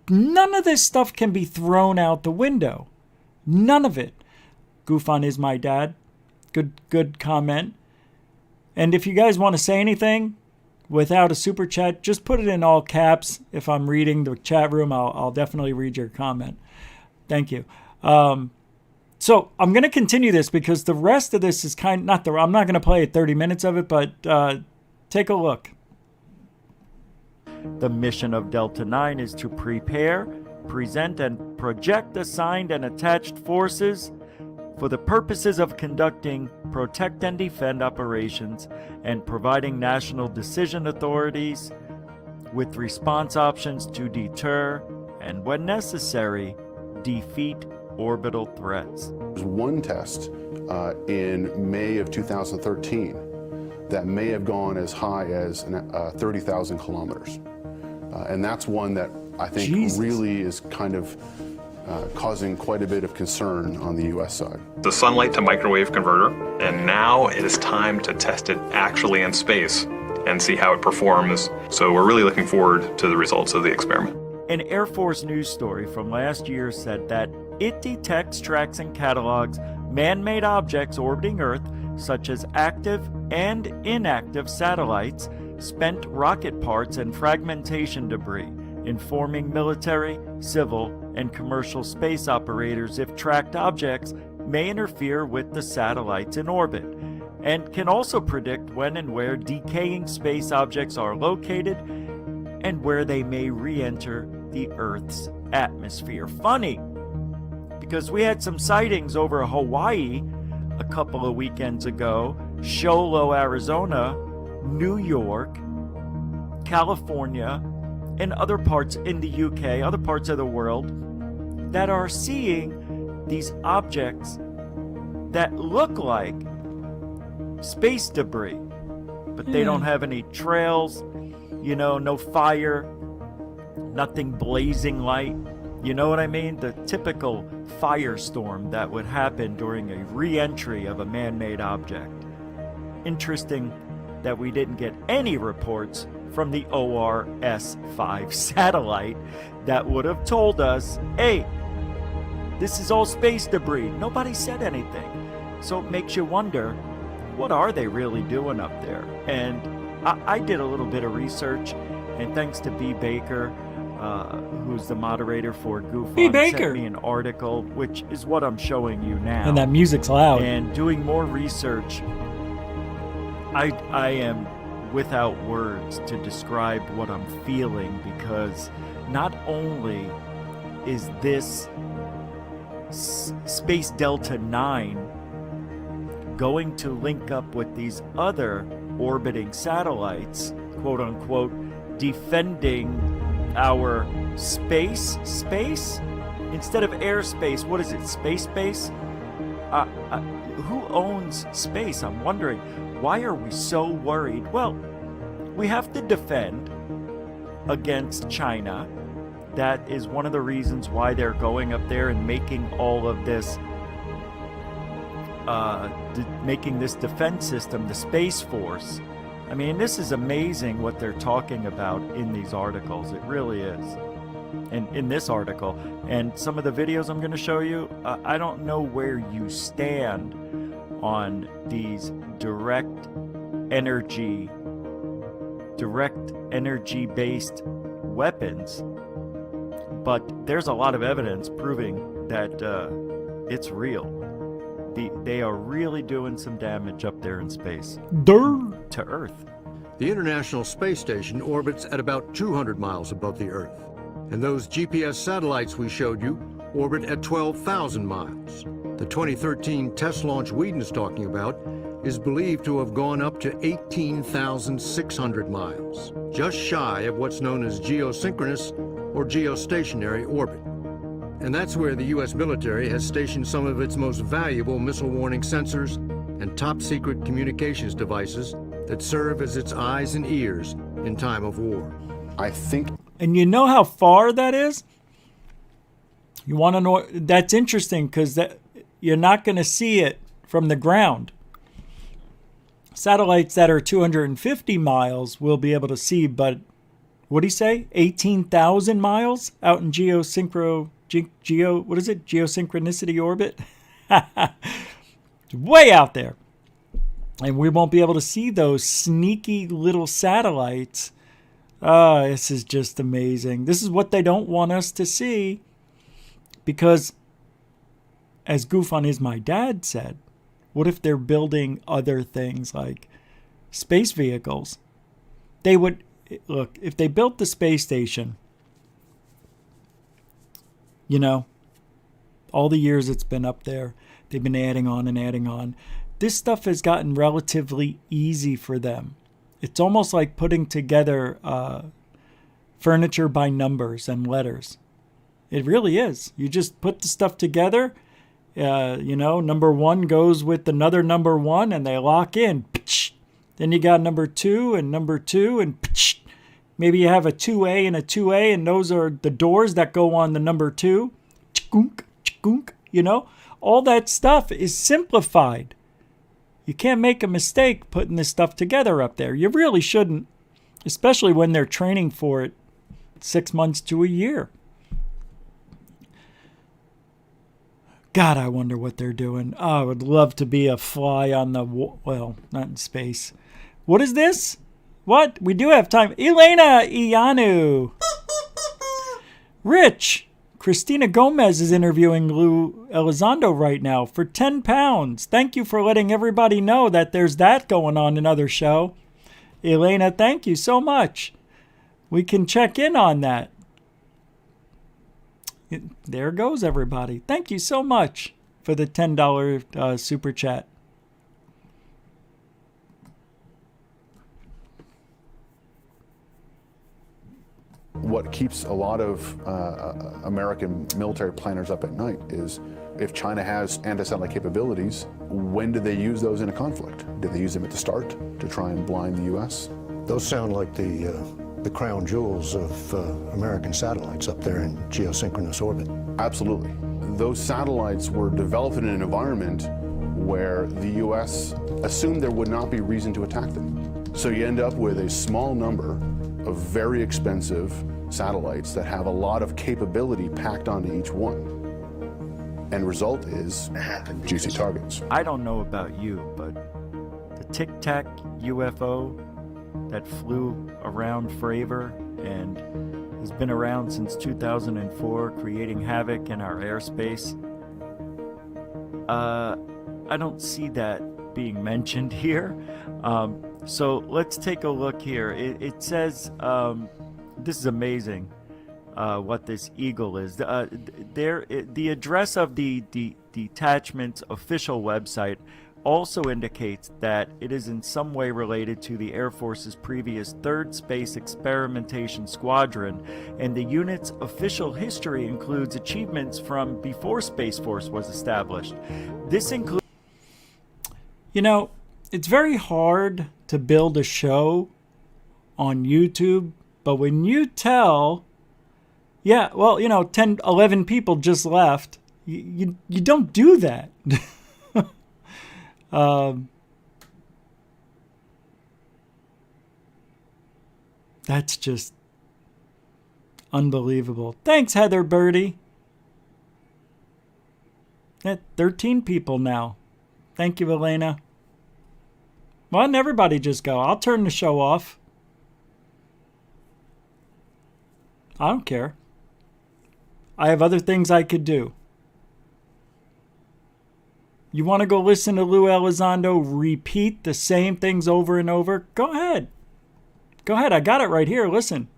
None of this stuff can be thrown out the window. None of it. GUFON is my dad. Good comment. And if you guys want to say anything without a super chat, just put it in all caps. If I'm reading the chat room, I'll definitely read your comment. Thank you. So I'm going to continue this because the rest of this is I'm not going to play 30 minutes of it, but take a look. The mission of Delta 9 is to prepare, present, and project assigned and attached forces for the purposes of conducting protect and defend operations and providing national decision authorities with response options to deter and, when necessary, defeat orbital threats. There's one test in May of 2013 that may have gone as high as 30,000 kilometers. And that's one that I think really is kind of causing quite a bit of concern on the U.S. side. The sunlight to microwave converter, and now it is time to test it actually in space and see how it performs. So we're really looking forward to the results of the experiment. An Air Force news story from last year said that it detects, tracks, and catalogs man-made objects orbiting Earth, such as active and inactive satellites, spent rocket parts, and fragmentation debris, informing military, civil, and commercial space operators if tracked objects may interfere with the satellites in orbit, and can also predict when and where decaying space objects are located and where they may re-enter the Earth's atmosphere. Funny, because we had some sightings over Hawaii a couple of weekends ago, Show Low, Arizona, New York, California, and other parts in the UK, other parts of the world, that are seeing these objects that look like space debris, but they don't have any trails, no fire, nothing blazing light. You know what I mean? The typical firestorm that would happen during a re-entry of a man-made object. Interesting that we didn't get any reports from the ORS-5 satellite that would have told us, hey, this is all space debris. Nobody said anything. So it makes you wonder, what are they really doing up there? And I did a little bit of research, and thanks to B. Baker, who's the moderator for GUFON, B. Baker sent me an article, which is what I'm showing you now. And that music's loud. And doing more research, I am without words to describe what I'm feeling, because not only is this Space Delta 9 going to link up with these other orbiting satellites, quote unquote, defending our space instead of airspace. What is it? Space? Who owns space? I'm wondering, why are we so worried? Well, we have to defend against China. That is one of the reasons why they're going up there and making all of this, making this defense system, the Space Force. I mean, this is amazing what they're talking about in these articles. It really is. And in this article, and some of the videos I'm going to show you, I don't know where you stand on these direct energy-based weapons, but there's a lot of evidence proving that it's real. They are really doing some damage up there in space. To Earth. The International Space Station orbits at about 200 miles above the Earth, and those GPS satellites we showed you orbit at 12,000 miles. The 2013 test launch Whedon's talking about is believed to have gone up to 18,600 miles, just shy of what's known as geosynchronous or geostationary orbit. And that's where the U.S. military has stationed some of its most valuable missile warning sensors and top-secret communications devices that serve as its eyes and ears in time of war. I think... And you know how far that is? You want to know? That's interesting, because that, you're not going to see it from the ground. Satellites that are 250 miles will be able to see, but what do you say? 18,000 miles out in geosynchronicity orbit? Way out there. And we won't be able to see those sneaky little satellites. This is just amazing. This is what they don't want us to see. Because, as GUFON is my dad said, what if they're building other things like space vehicles? They would, look, if they built the space station, you know, all the years it's been up there, they've been adding on and adding on. This stuff has gotten relatively easy for them. It's almost like putting together furniture by numbers and letters. It really is. You just put the stuff together. Number one goes with another number one, and they lock in. Then you got number two, and maybe you have a 2A and a 2A, and those are the doors that go on the number two. All that stuff is simplified. You can't make a mistake putting this stuff together up there. You really shouldn't, especially when they're training for it 6 months to a year. God, I wonder what they're doing. Oh, I would love to be a fly on the wall. Well, not in space. What is this? What? We do have time. Elena Ianu. Rich. Christina Gomez is interviewing Lou Elizondo right now for £10. Thank you for letting everybody know that there's that going on in another show. Elena, thank you so much. We can check in on that. There goes everybody. Thank you so much for the $10 super chat. What keeps a lot of American military planners up at night is if China has anti-satellite capabilities, when do they use those in a conflict? Do they use them at the start to try and blind the U.S.? Those sound like the crown jewels of American satellites up there in geosynchronous orbit. Absolutely. Those satellites were developed in an environment where the U.S. assumed there would not be reason to attack them. So you end up with a small number of very expensive satellites that have a lot of capability packed onto each one. End result is juicy targets. I don't know about you, but the Tic Tac UFO that flew around Fravor and has been around since 2004, creating havoc in our airspace. I don't see that being mentioned here. So let's take a look here. It says, this is amazing, what this eagle is. The address of the detachment's official website also indicates that it is in some way related to the Air Force's previous 3rd Space Experimentation Squadron, and the unit's official history includes achievements from before Space Force was established. This includes... it's very hard to build a show on YouTube, but when you tell, 10, 11 people just left, you don't do that. That's just unbelievable. Thanks, Heather Birdie. 13 people now. Thank you, Elena. Why didn't everybody just go? I'll turn the show off. I don't care. I have other things I could do. You want to go listen to Lou Elizondo repeat the same things over and over? Go ahead. Go ahead. I got it right here. Listen.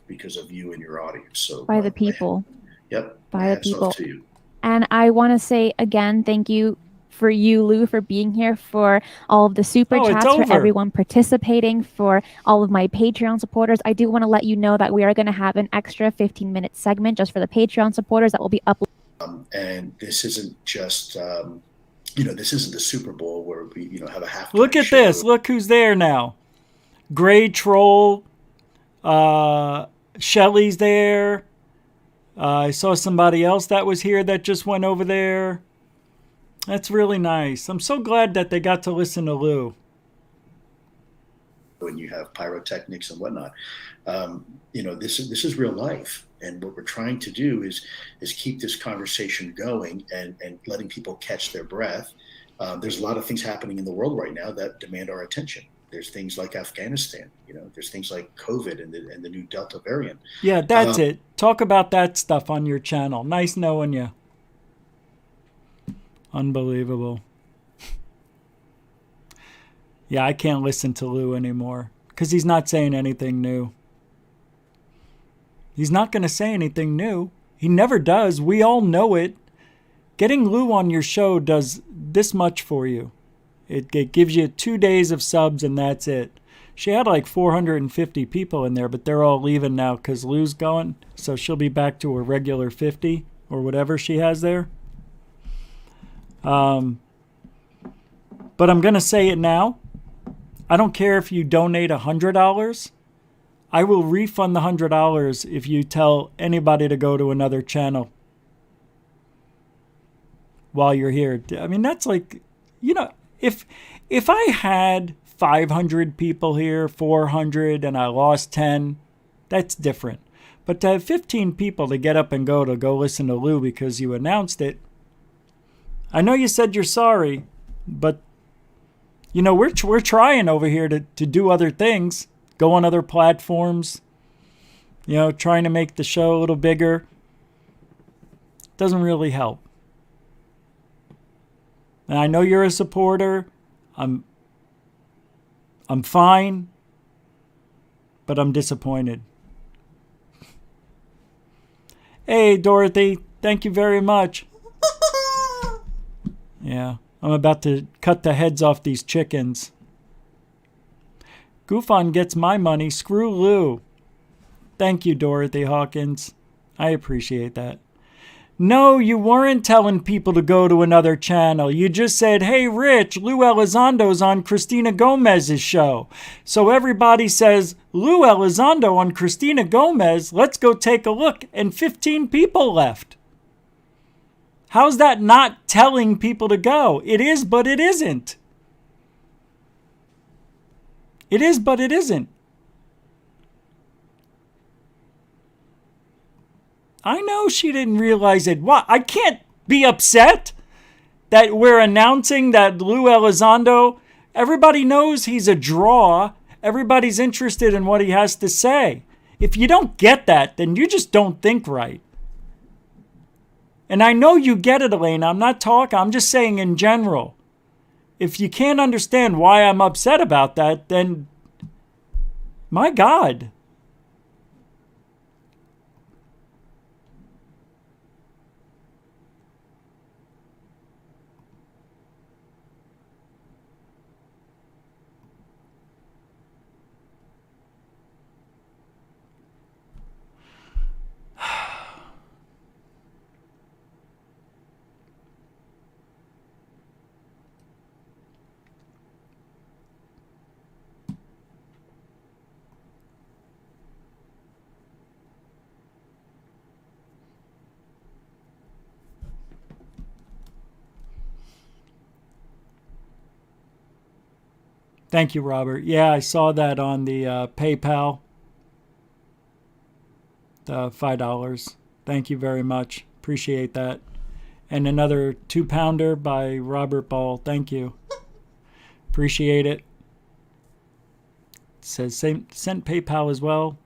Because of you and your audience. So by the people. Yep. By the people. And I want to say again, thank you for you, Lou, for being here, for all of the super chats, for everyone participating, for all of my Patreon supporters. I do want to let you know that we are going to have an extra 15-minute segment just for the Patreon supporters that will be uploaded. And this isn't just... this isn't the Super Bowl where we, have a half. Look at this. Look who's there now. Gray Troll. Shelly's there. I saw somebody else that was here that just went over there. That's really nice. I'm so glad that they got to listen to Lou. When you have pyrotechnics and whatnot, this is real life, and what we're trying to do is keep this conversation going and letting people catch their breath. There's a lot of things happening in the world right now that demand our attention. There's things like Afghanistan, there's things like COVID and the new Delta variant. Yeah, that's it. Talk about that stuff on your channel. Nice knowing you. Unbelievable. Yeah, I can't listen to Lou anymore because he's not saying anything new. He's not going to say anything new. He never does. We all know it. Getting Lou on your show does this much for you. It gives you 2 days of subs and that's it. She had like 450 people in there, but they're all leaving now because Lou's going. So she'll be back to her regular 50 or whatever she has there. But I'm going to say it now. I don't care if you donate $100. I will refund the $100 if you tell anybody to go to another channel while you're here. I mean, that's like, if I had 500 people here, 400, and I lost 10, that's different. But to have 15 people to get up and go listen to Lou because you announced it, I know you said you're sorry, but we're trying over here to do other things, go on other platforms, trying to make the show a little bigger. Doesn't really help. And I know you're a supporter. I'm fine, but I'm disappointed. Hey, Dorothy, thank you very much. Yeah. I'm about to cut the heads off these chickens. GUFON gets my money. Screw Lou. Thank you, Dorothy Hawkins. I appreciate that. No, you weren't telling people to go to another channel. You just said, hey, Rich, Lou Elizondo's on Christina Gomez's show. So everybody says, Lou Elizondo on Christina Gomez, let's go take a look. And 15 people left. How's that not telling people to go? It is, but it isn't. It is, but it isn't. I know she didn't realize it. What? I can't be upset that we're announcing that Lou Elizondo, everybody knows he's a draw. Everybody's interested in what he has to say. If you don't get that, then you just don't think right. And I know you get it, Elena. I'm not talking. I'm just saying in general. If you can't understand why I'm upset about that, then my God. Thank you, Robert. Yeah, I saw that on the PayPal. The $5. Thank you very much. Appreciate that. And another 2-pounder by Robert Ball. Thank you. Appreciate it. It says sent PayPal as well.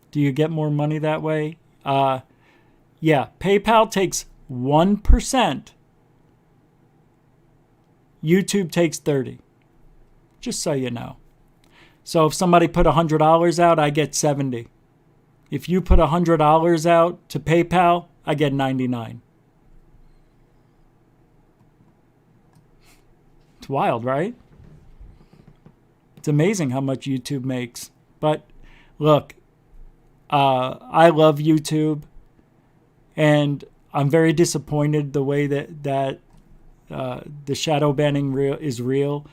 Do you get more money that way? Yeah, PayPal takes 1%. YouTube takes 30%. Just so you know. So if somebody put $100 out, I get 70. If you put $100 out to PayPal, I get 99. It's wild, right? It's amazing how much YouTube makes. But look, I love YouTube, and I'm very disappointed the way that the shadow banning is real.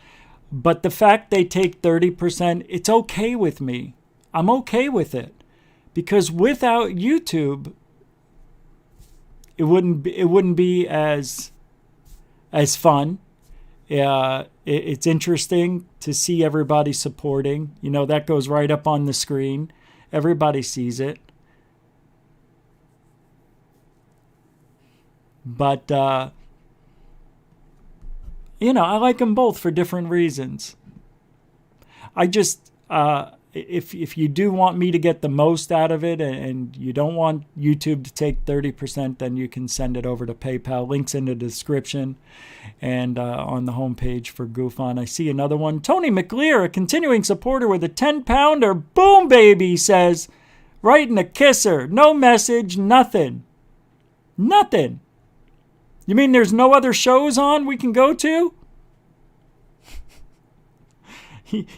But the fact they take 30%, it's okay with me. I'm okay with it. Because without YouTube, it wouldn't be as as fun. It's interesting to see everybody supporting. You know, that goes right up on the screen. Everybody sees it. But, you know, I like them both for different reasons. I just, if you do want me to get the most out of it and you don't want YouTube to take 30%, then you can send it over to PayPal. Links in the description and on the homepage for GUFON. I see another one. Tony McLear, a continuing supporter with a 10-pounder. Boom, baby, says, writing a kisser. No message, nothing. Nothing. You mean there's no other shows on we can go to?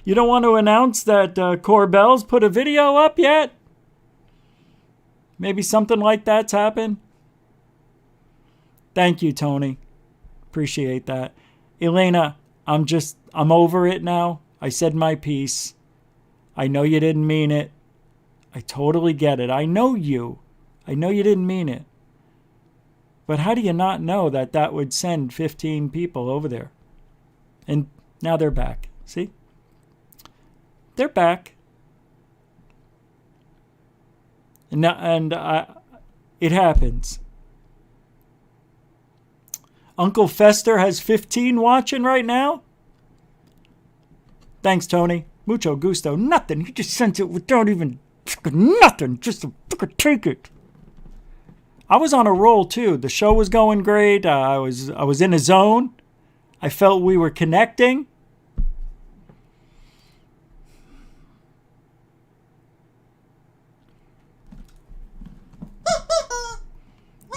You don't want to announce that Corbell's put a video up yet? Maybe something like that's happened? Thank you, Tony. Appreciate that. Elena, I'm over it now. I said my piece. I know you didn't mean it. I totally get it. I know you. I know you didn't mean it. But how do you not know that would send 15 people over there? And now they're back. See? They're back. It happens. Uncle Fester has 15 watching right now. Thanks, Tony. Mucho gusto. Nothing. He just sent it without even nothing. Just to take it. I was on a roll too. The show was going great. I was in a zone. I felt we were connecting.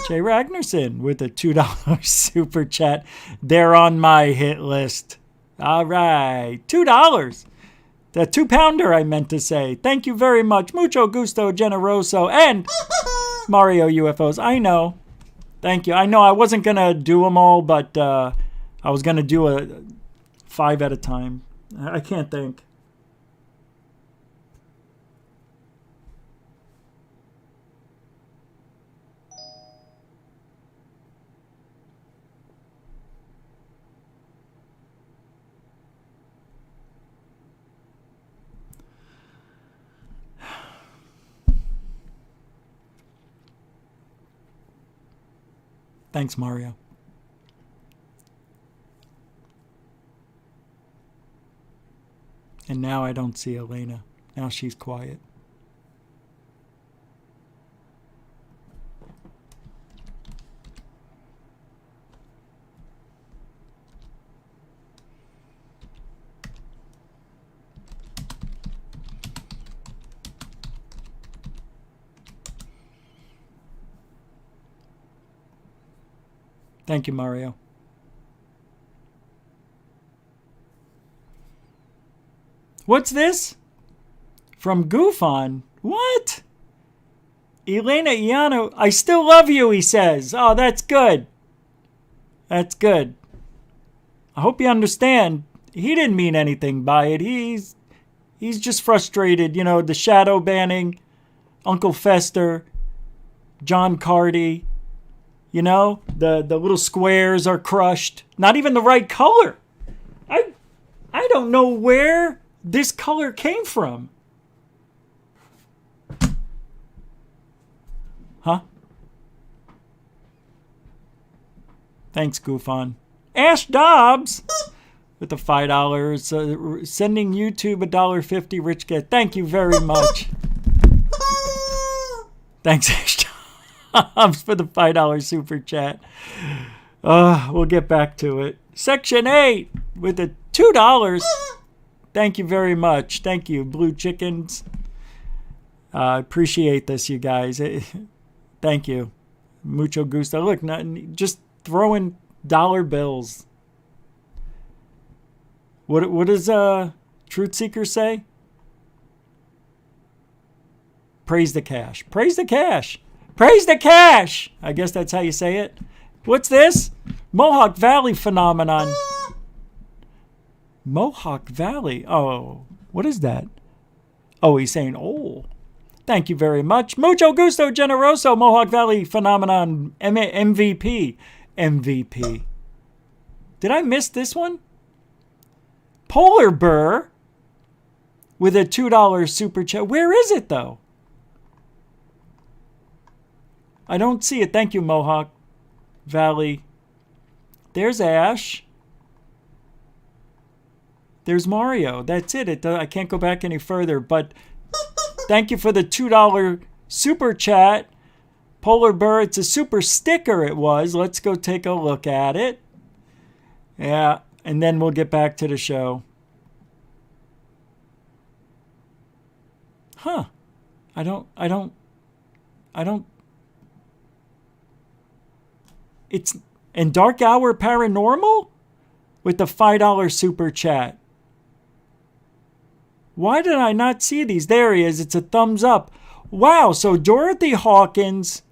Jay Ragnarsson with a $2 super chat. They're on my hit list. All right. $2. The 2-pounder, I meant to say. Thank you very much. Mucho gusto, generoso, and Mario UFOs. I know. Thank you. I know I wasn't going to do them all, but I was going to do a 5 at a time. I can't think. Thanks, Mario. And now I don't see Elena. Now she's quiet. Thank you, Mario. What's this? From GUFON? What? Elena Iano, I still love you, he says. Oh, that's good. That's good. I hope you understand. He didn't mean anything by it. He's just frustrated. You know, the shadow banning, Uncle Fester, John Carty. You know, the little squares are crushed. Not even the right color. I don't know where this color came from. Huh? Thanks, GUFON. Ash Dobbs with the $5. Sending YouTube $1.50. Rich get. Thank you very much. Thanks, Ash Dobbs. For the $5 super chat. We'll get back to it. Section 8 with the $2. Thank you very much. Thank you, Blue Chickens. Appreciate this, you guys. Thank you. Mucho gusto. Look, just throwing dollar bills. What does Truth Seeker say? Praise the cash. Praise the cash. Praise the cash! I guess that's how you say it. What's this? Mohawk Valley phenomenon. Mohawk Valley? Oh, what is that? Oh, he's saying, oh. Thank you very much. Mucho gusto, generoso. Mohawk Valley phenomenon MVP. MVP. Did I miss this one? Polar Bear with a $2 super chat. Where is it, though? I don't see it. Thank you, Mohawk Valley. There's Ash. There's Mario. That's it. I can't go back any further. But thank you for the $2 super chat. Polar Bear, it's a super sticker it was. Let's go take a look at it. Yeah, and then we'll get back to the show. Huh. I don't. It's in Dark Hour Paranormal with the $5 super chat. Why did I not see these? There he is. It's a thumbs up. Wow. So Dorothy Hawkins,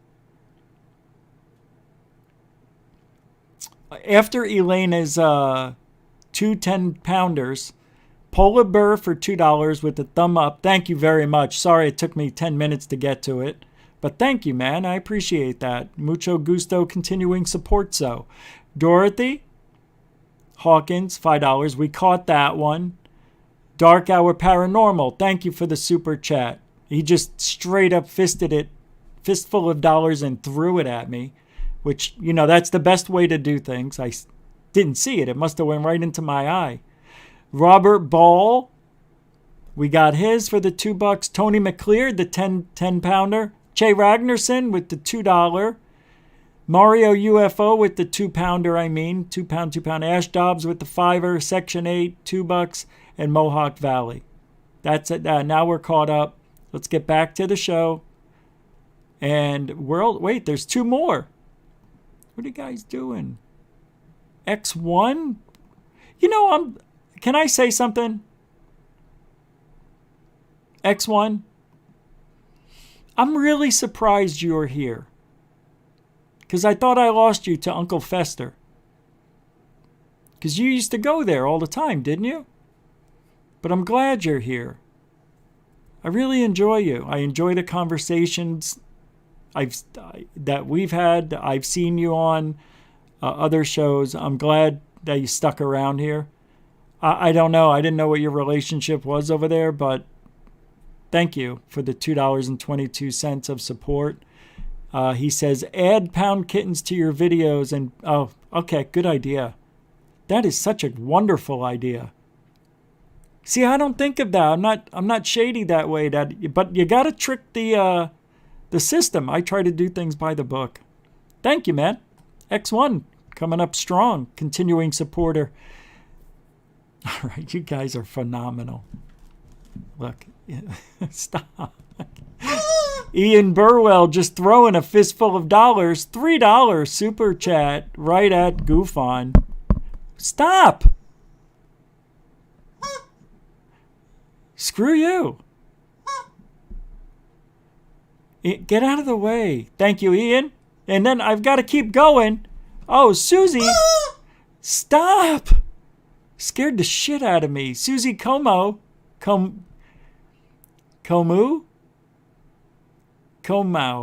after Elena's 2 10-pounders, Polar Bear for $2 with a thumb up. Thank you very much. Sorry it took me 10 minutes to get to it. But thank you, man. I appreciate that. Mucho gusto continuing support. So, Dorothy Hawkins, $5. We caught that one. Dark Hour Paranormal, thank you for the super chat. He just straight up fisted it, fistful of dollars, and threw it at me, which, you know, that's the best way to do things. I didn't see it. It must have went right into my eye. Robert Ball, we got his for the $2. Tony McClear, the 10-pounder. Che Ragnarsson with the $2. Mario UFO with the 2-pounder, 2 pound. Ash Dobbs with the $5. Section 8, $2. And Mohawk Valley. That's it. Now we're caught up. Let's get back to the show. And wait, there's 2 more. What are you guys doing? X1? You know, can I say something? X1? I'm really surprised you're here. Because I thought I lost you to Uncle Fester. Because you used to go there all the time, didn't you? But I'm glad you're here. I really enjoy you. I enjoy the conversations that we've had. I've seen you on other shows. I'm glad that you stuck around here. I don't know. I didn't know what your relationship was over there, but thank you for the $2.22 of support. He says, add Pound Kittens to your videos. And oh, okay, good idea. That is such a wonderful idea. See, I don't think of that. I'm not shady that way. But you got to trick the system. I try to do things by the book. Thank you, man. X1 coming up strong, continuing supporter. All right, you guys are phenomenal. Look, stop. Ian Burwell just throwing a fistful of dollars. $3 super chat right at GUFON. Stop. Screw you. Get out of the way. Thank you, Ian. And then I've got to keep going. Oh, Susie. Stop. Scared the shit out of me. Susie Como. Comau?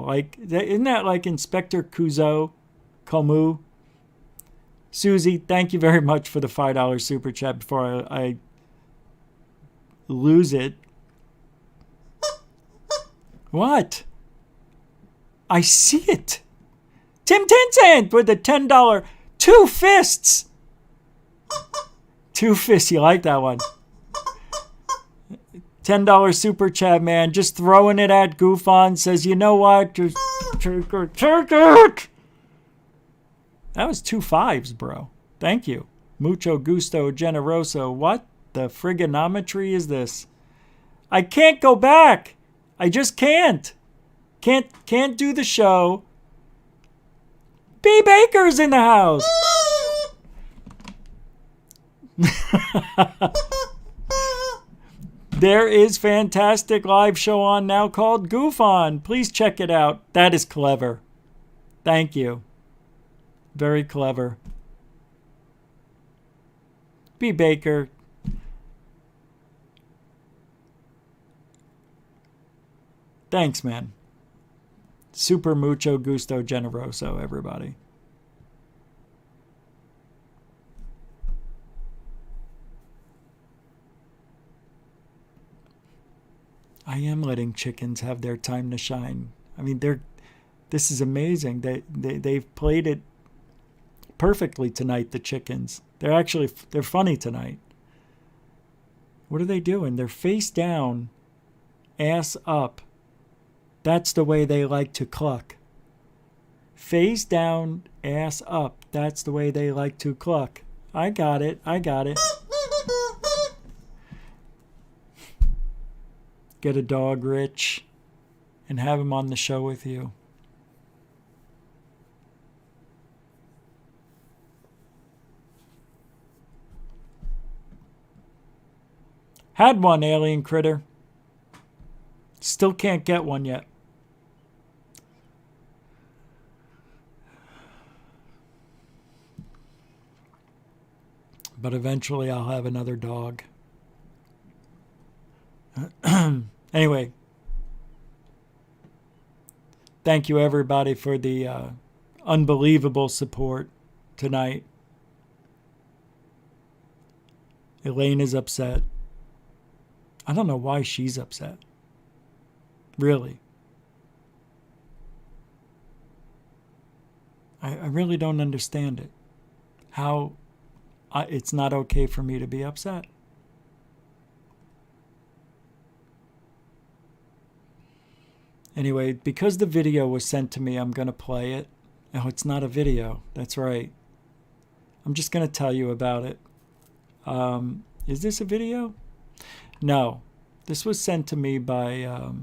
Like, isn't that like Inspector Clouseau? Comu? Susie, thank you very much for the $5 super chat before I lose it. What? I see it. Tim Tincent with the $10. 2 fists. 2 fists. You like that one? $10 super chat, man. Just throwing it at GUFON. Says, you know what? Just take it. That was 2 5s, bro. Thank you. Mucho gusto generoso. What the frigonometry is this? I can't go back. I just can't. Can't do the show. B. Baker's in the house. There is fantastic live show on now called GUFON. Please check it out. That is clever. Thank you. Very clever. B. Baker. Thanks, man. Super mucho gusto generoso, everybody. I am letting chickens have their time to shine. I mean, this is amazing. They've played it perfectly tonight, the chickens. They're funny tonight. What are they doing? They're face down, ass up. That's the way they like to cluck. Face down, ass up. That's the way they like to cluck. I got it. Get a dog, Rich, and have him on the show with you. Had one, alien critter. Still can't get one yet. But eventually I'll have another dog. Anyway, thank you everybody for the unbelievable support tonight. Elaine is upset. I don't know why she's upset. Really. I really don't understand it. How it's not okay for me to be upset. Anyway, because the video was sent to me, I'm going to play it. Oh, it's not a video. That's right. I'm just going to tell you about it. Is this a video? No. This was sent to me by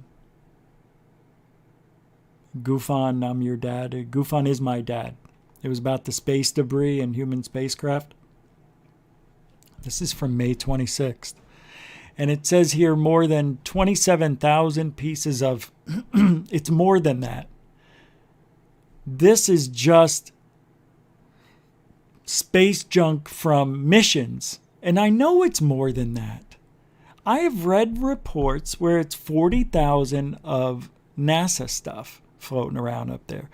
GUFON, I'm your dad. GUFON is my dad. It was about the space debris and human spacecraft. This is from May 26th. And it says here more than 27,000 pieces of... it's more than that. This is just space junk from missions. And I know it's more than that. I have read reports where it's 40,000 of NASA stuff floating around up there.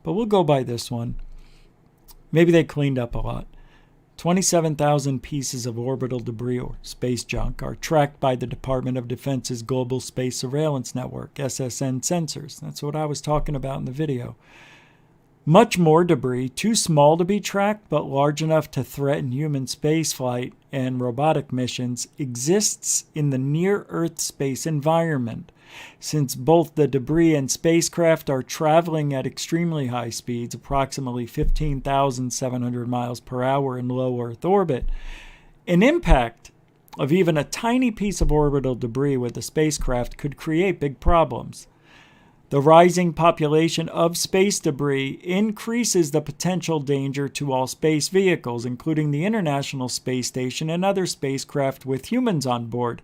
But we'll go by this one. Maybe they cleaned up a lot. 27,000 pieces of orbital debris or space junk are tracked by the Department of Defense's Global Space Surveillance Network, SSN sensors. That's what I was talking about in the video. Much more debris, too small to be tracked but large enough to threaten human spaceflight and robotic missions, exists in the near-Earth space environment. Since both the debris and spacecraft are traveling at extremely high speeds, approximately 15,700 miles per hour in low Earth orbit, an impact of even a tiny piece of orbital debris with a spacecraft could create big problems. The rising population of space debris increases the potential danger to all space vehicles, including the International Space Station and other spacecraft with humans on board,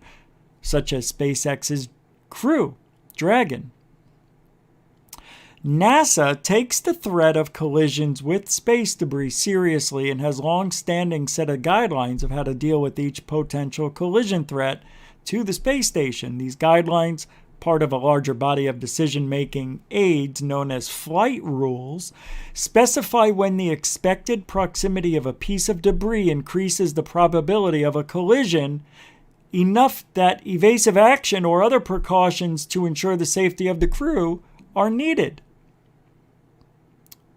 such as SpaceX's Crew Dragon. NASA takes the threat of collisions with space debris seriously and has long-standing set of guidelines of how to deal with each potential collision threat to the space station. These guidelines, part of a larger body of decision-making aids known as flight rules, specify when the expected proximity of a piece of debris increases the probability of a collision enough that evasive action or other precautions to ensure the safety of the crew are needed.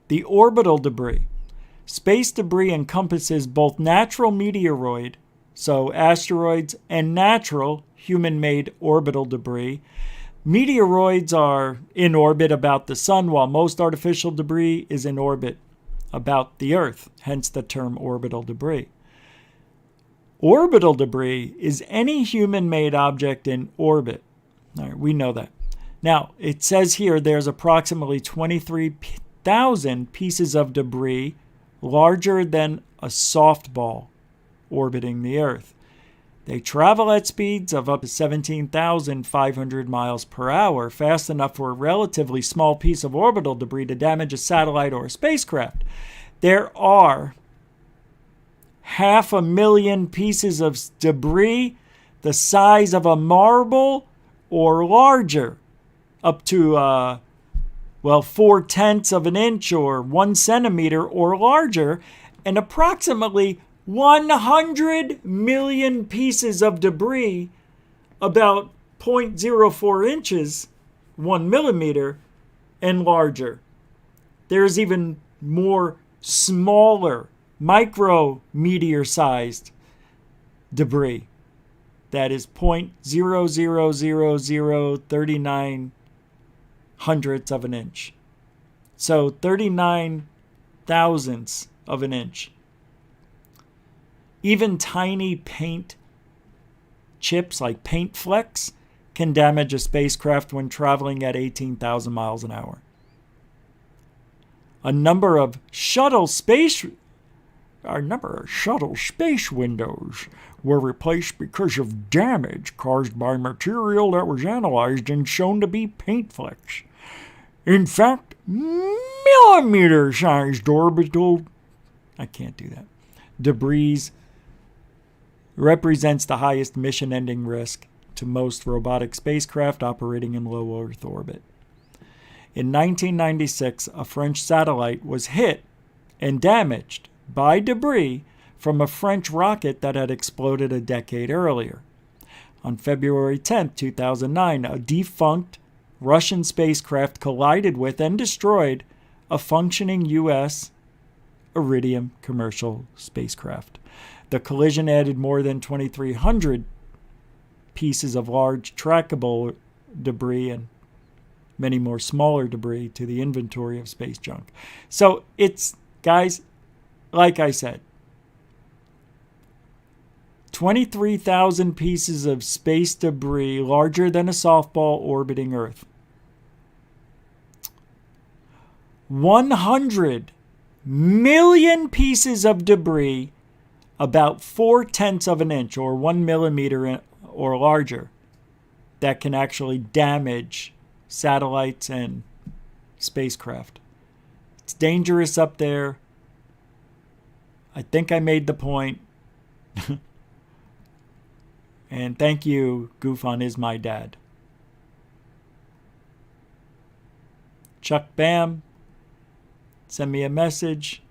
The orbital debris. Space debris encompasses both natural meteoroid, so asteroids, and natural human-made orbital debris. Meteoroids are in orbit about the sun, while most artificial debris is in orbit about the Earth, hence the term orbital debris. Orbital debris is any human-made object in orbit. All right, we know that. Now, it says here there's approximately 23,000 pieces of debris larger than a softball orbiting the Earth. They travel at speeds of up to 17,500 miles per hour, fast enough for a relatively small piece of orbital debris to damage a satellite or a spacecraft. There are 500,000 pieces of debris the size of a marble or larger, up to 4/10 of an inch or 1 centimeter or larger, and approximately 100 million pieces of debris, about 0.04 inches, 1 millimeter, and larger. There is even more smaller, micrometeor-sized debris. That is 0.000039 hundredths of an inch. So 39 thousandths of an inch. Even tiny paint chips like paint flecks can damage a spacecraft when traveling at 18,000 miles an hour. A number of shuttle space windows were replaced because of damage caused by material that was analyzed and shown to be paint flecks. In fact, millimeter-sized orbital, I can't do that, debris represents the highest mission-ending risk to most robotic spacecraft operating in low Earth orbit. In 1996, a French satellite was hit and damaged by debris from a French rocket that had exploded a decade earlier. On February 10, 2009, a defunct Russian spacecraft collided with and destroyed a functioning U.S. Iridium commercial spacecraft. The collision added more than 2,300 pieces of large trackable debris and many more smaller debris to the inventory of space junk. So it's, guys, like I said, 23,000 pieces of space debris larger than a softball orbiting Earth. 100 million pieces of debris about 0.4 of an inch or 1 millimeter or larger that can actually damage satellites and spacecraft. It's dangerous up there. I think I made the point. And thank you, GUFON is my dad. Chuck Bam, send me a message.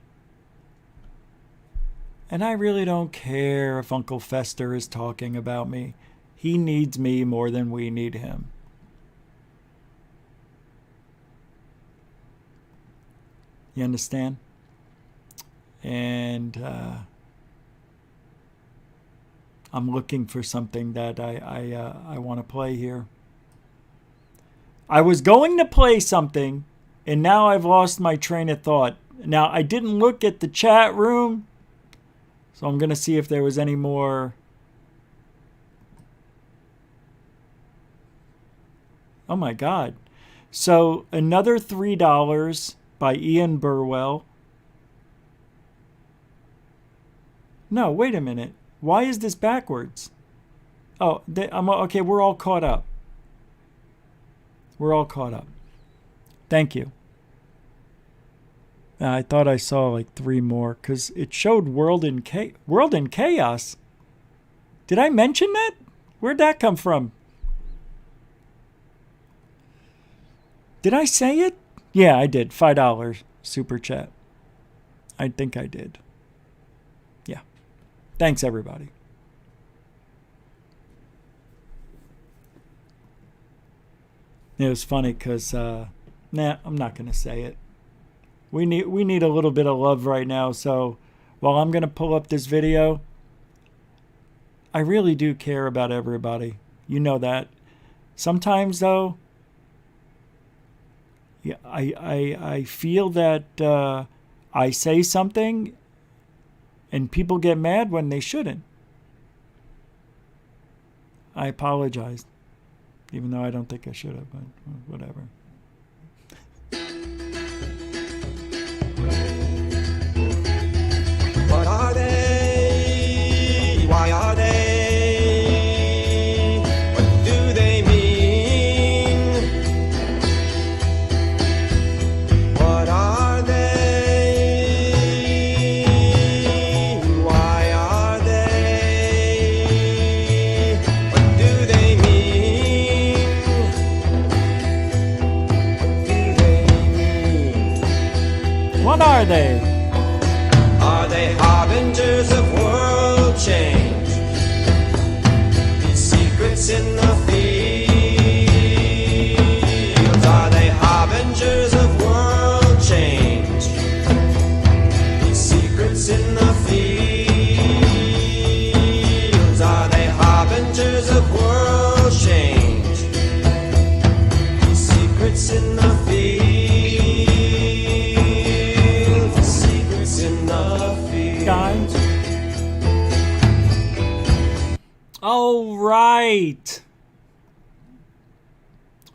And I really don't care if Uncle Fester is talking about me. He needs me more than we need him. You understand? And I'm looking for something that I want to play here. I was going to play something, and now I've lost my train of thought. Now, I didn't look at the chat room, so I'm going to see if there was any more. Oh, my God. So, another $3 by Ian Burwell. No, wait a minute. Why is this backwards? Oh, okay, we're all caught up. We're all caught up. Thank you. I thought I saw like 3 more because it showed World in Chaos. Did I mention that? Where'd that come from? Did I say it? Yeah, I did. $5 super chat. I think I did. Yeah. Thanks, everybody. It was funny because, I'm not going to say it. We need a little bit of love right now. So while I'm going to pull up this video, I really do care about everybody. You know that. Sometimes, though, yeah, I feel that I say something and people get mad when they shouldn't. I apologize, even though I don't think I should have, but whatever. What are they? Why are they? What do they mean? What are they? Why are they? What do they mean? What are they? Are they harbingers of world change? These secrets in the field.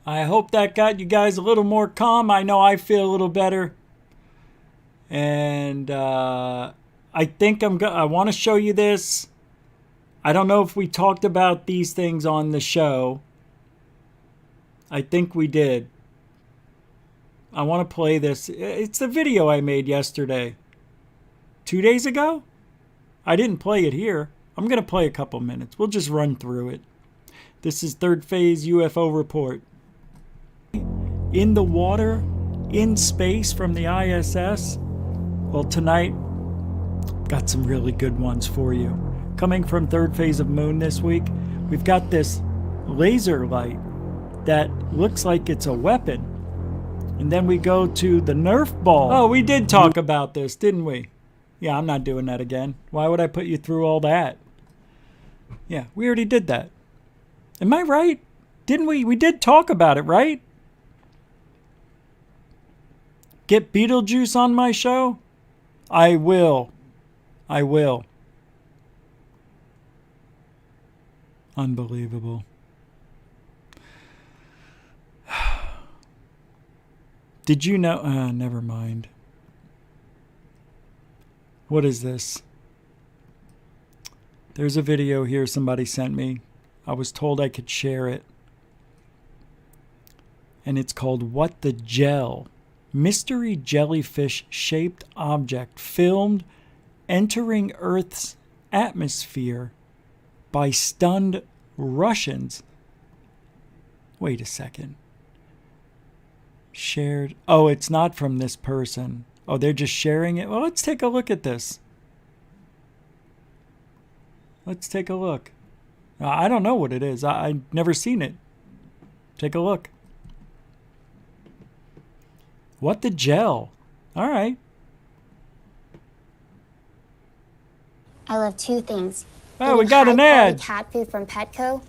I hope that got you guys a little more calm. I know I feel a little better. And I think I want to show you this. I don't know if we talked about these things on the show. I think we did. I want to play this. It's the video I made yesterday. 2 days ago? I didn't play it here. I'm going to play a couple minutes. We'll just run through it. This is third phase UFO report. In the water, in space from the ISS. Well, tonight, got some really good ones for you. Coming from third phase of moon this week, we've got this laser light that looks like it's a weapon. And then we go to the Nerf ball. Oh, we did talk about this, didn't we? Yeah, I'm not doing that again. Why would I put you through all that? Yeah, we already did that. Am I right? Didn't we? We did talk about it, right? Get Beetlejuice on my show? I will. I will. Unbelievable. Did you know? Never mind. What is this? There's a video here somebody sent me. I was told I could share it. And it's called What the Gel? Mystery jellyfish-shaped object filmed entering Earth's atmosphere by stunned Russians. Wait a second. Shared. Oh, it's not from this person. Oh, they're just sharing it. Well, let's take a look at this. Let's take a look. I don't know what it is. I've never seen it. Take a look. What the gel? All right. I love two things. Oh, we got an ad. Cat food from Petco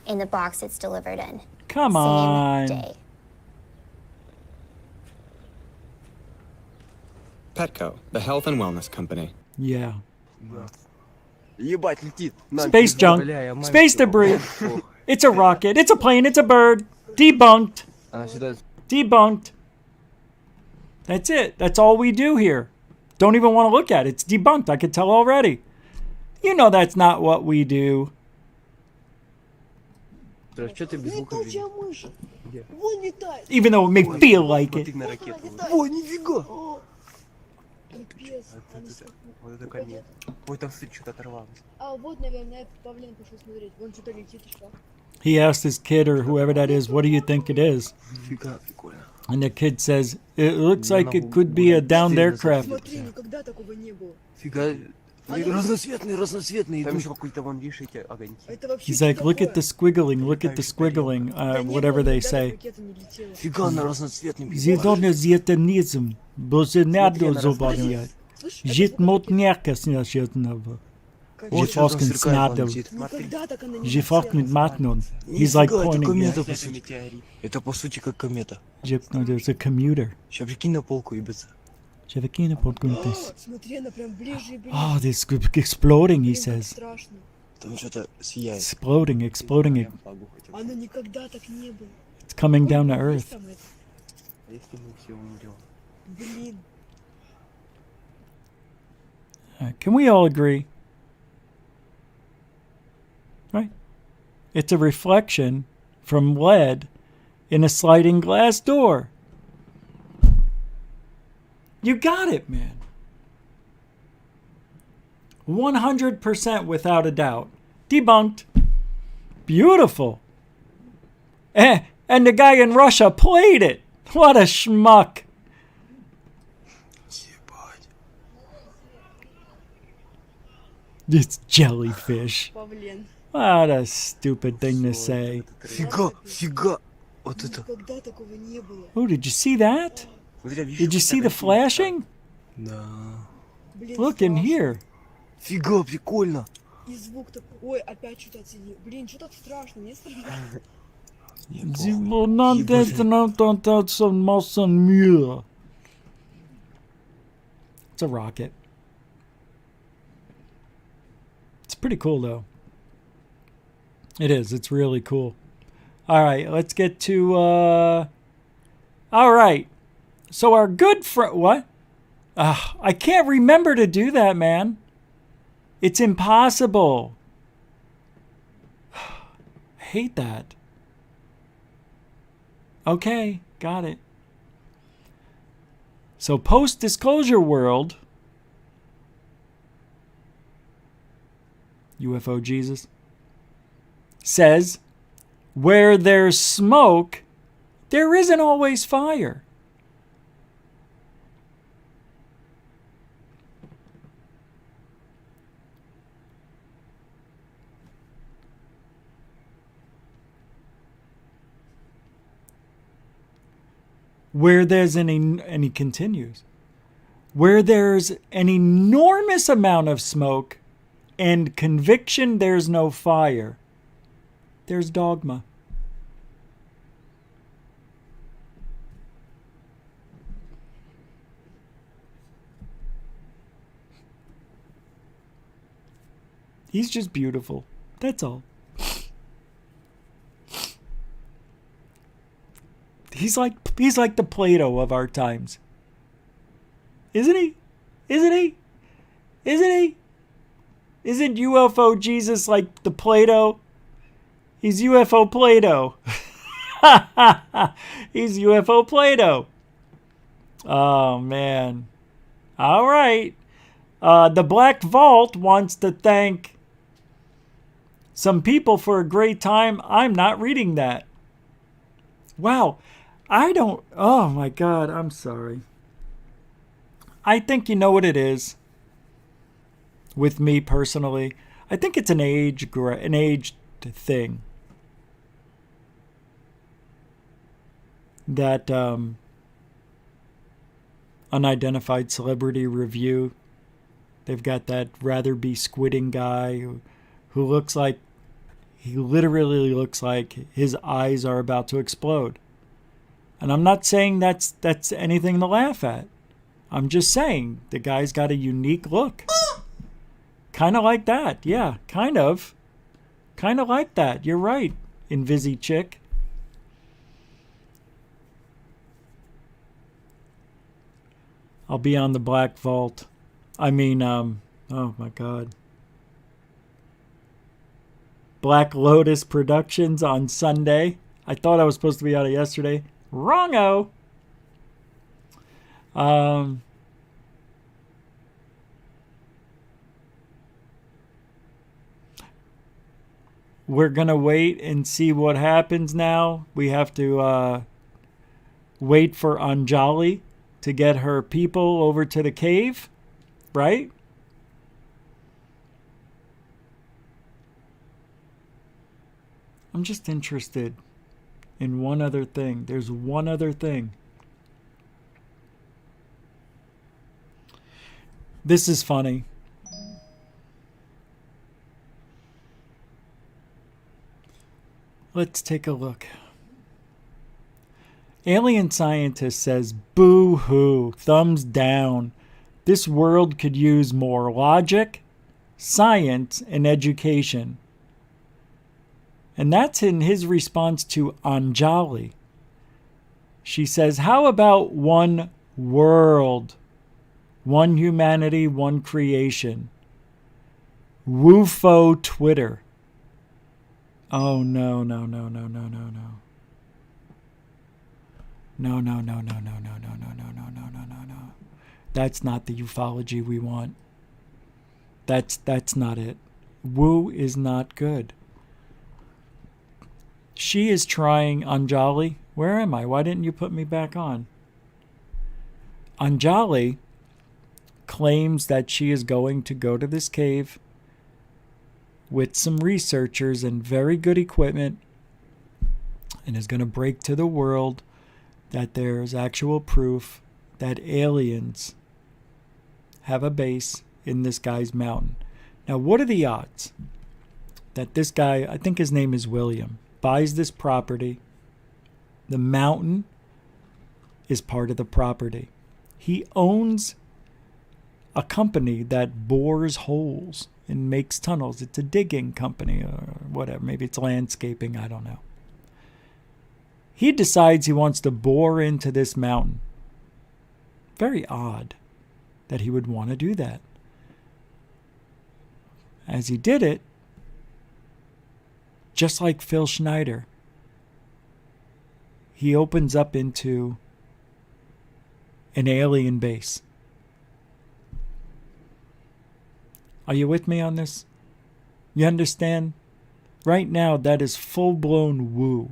in the box it's delivered in. Come on. Same day. Petco, the health and wellness company. Yeah. Ебать, летит. Space junk. Space debris. It's a rocket. It's a plane. It's a bird. Debunked. Debunked. That's it. That's all we do here. Don't even want to look at it. It's debunked. I could tell already. You know that's not what we do. Even though it may feel like it. Вот это комета. Ой, там что-то оторвалось. А вот, наверное, этот павлин пошел смотреть. Вон что-то летит и что. He asked his kid or whoever that is, what do you think it is? Фига, прикольно. And the kid says, it looks like it could be a downed aircraft. Смотри, никогда такого не было. Фига. Разноцветные, разноцветные. Там еще какой-то вон, видишь, эти огоньки. He's like, look at the squiggling, look at the squiggling, whatever they say. Фига, она разноцветными. Зидонезиетанизм. Бозенадо зубания. Жит мотняка снячетного. Жифоскен снадов. Жифоск mit матнон. He's like pointing at it. Это по сути как комета. No, there's a commuter. Сейчас прикинь на полку ебется. Смотри, она прям ближе и ближе. Oh, this exploding, he says. Там что-то сияет. Exploding. Оно никогда так не было. It's coming down to Earth. А если мы все умрем? Блин. Can we all agree? Right? It's a reflection from lead in a sliding glass door. You got it, man. 100% without a doubt. Debunked. Beautiful. And the guy in Russia played it. What a schmuck. It's jellyfish. What a stupid thing to say. Фига. Вот это. Oh, did you see that? Did you see the flashing? Да. Look in here. Фига, прикольно. И звук такой. Ой, опять что-то отсидел. Блин, что так страшно, не страшно? It's a rocket. It's pretty cool, though. It is. It's really cool. All right, let's get to... All right. So our good friend... What? I can't remember to do that, man. It's impossible. I hate that. Okay, got it. So post-disclosure world... UFO Jesus says, where there's smoke, there isn't always fire. Where there's and he continues, where there's an enormous amount of smoke and conviction, there's no fire. There's dogma. He's just beautiful. That's all. He's like the Plato of our times. Isn't he? Isn't he? Isn't he? Isn't UFO Jesus like the Plato? He's UFO Plato. He's UFO Plato. Oh, man. All right. The Black Vault wants to thank some people for a great time. I'm not reading that. Wow. Oh, my God. I'm sorry. I think you know what it is. With me personally, I think it's an age thing. That unidentified celebrity review. They've got that rather be squidding guy who looks like, he literally looks like his eyes are about to explode. And I'm not saying that's anything to laugh at. I'm just saying the guy's got a unique look. Kind of like that. Yeah, kind of. Kind of like that. You're right, Invisi Chick. I'll be on the Black Vault. I mean, oh my God. Black Lotus Productions on Sunday. I thought I was supposed to be out of yesterday. Wrong-o. We're going to wait and see what happens now. We have to wait for Anjali to get her people over to the cave, right? I'm just interested in one other thing. There's one other thing. This is funny. Let's take a look. Alien scientist says, boo-hoo, thumbs down. This world could use more logic, science, and education. And that's in his response to Anjali. She says, how about one world? One humanity, one creation. UFO Twitter. Oh, no, no, no, no, no, no, no. No, no, no, no, no, no, no, no, no, no, no, no, no, no. That's not the ufology we want. That's not it. Woo is not good. She is trying, Anjali. Where am I? Why didn't you put me back on? Anjali claims that she is going to go to this cave with some researchers and very good equipment and is going to break to the world that there's actual proof that aliens have a base in this guy's mountain. Now, what are the odds that this guy, I think his name is William, buys this property? The mountain is part of the property. He owns a company that bores holes and makes tunnels. It's a digging company or whatever. Maybe it's landscaping. I don't know. he decides he wants to bore into this mountain. Very odd that he would want to do that. As he did it, just like Phil Schneider, he opens up into an alien base. Are you with me on this? You understand? Right now, that is full-blown woo.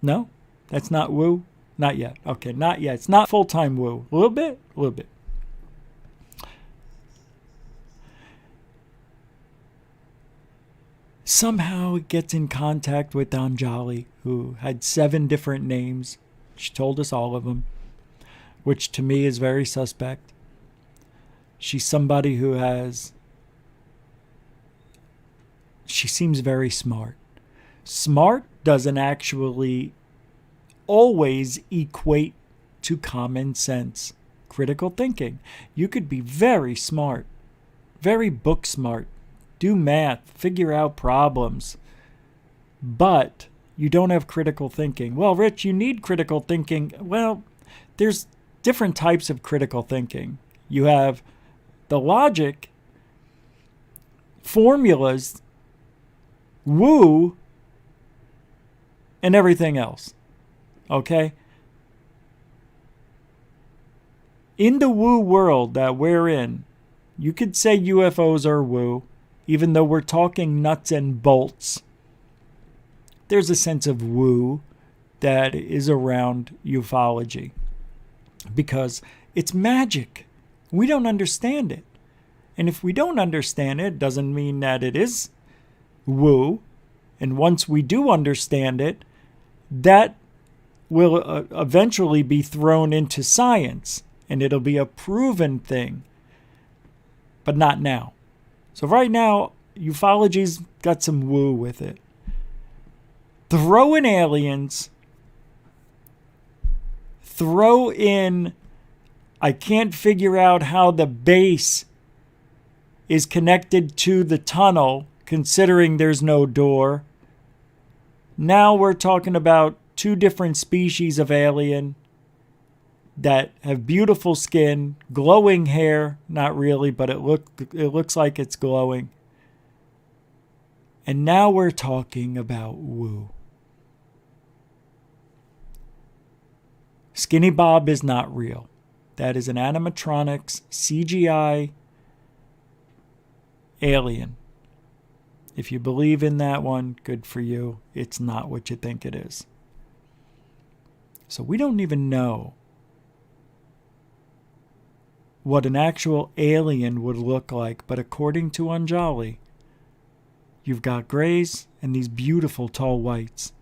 No? That's not woo? Not yet. Okay, not yet. It's not full-time woo. A little bit? A little bit. Somehow it gets in contact with Anjali, who had 7 different names. She told us all of them, which to me is very suspect. She's somebody who has... She seems very smart. Smart doesn't actually always equate to common sense, critical thinking. You could be very smart, very book smart, do math, figure out problems, but you don't have critical thinking. Well, Rich, you need critical thinking. Well, there's different types of critical thinking. You have the logic, formulas, woo, and everything else. Okay? In the woo world that we're in, you could say UFOs are woo, even though we're talking nuts and bolts. There's a sense of woo that is around ufology because it's magic. We don't understand it. And if we don't understand it, it doesn't mean that it is woo. And once we do understand it, that will eventually be thrown into science and it'll be a proven thing, but not now. So right now, ufology's got some woo with it. Throw in aliens, throw in, I can't figure out how the base is connected to the tunnel, considering there's no door. Now we're talking about 2 different species of alien that have beautiful skin, glowing hair, not really, but it looks like it's glowing. And now we're talking about woo. Skinny Bob is not real. That is an animatronics CGI alien. If you believe in that one, good for you. It's not what you think it is. So we don't even know what an actual alien would look like, but according to Anjali, you've got grays and these beautiful tall whites.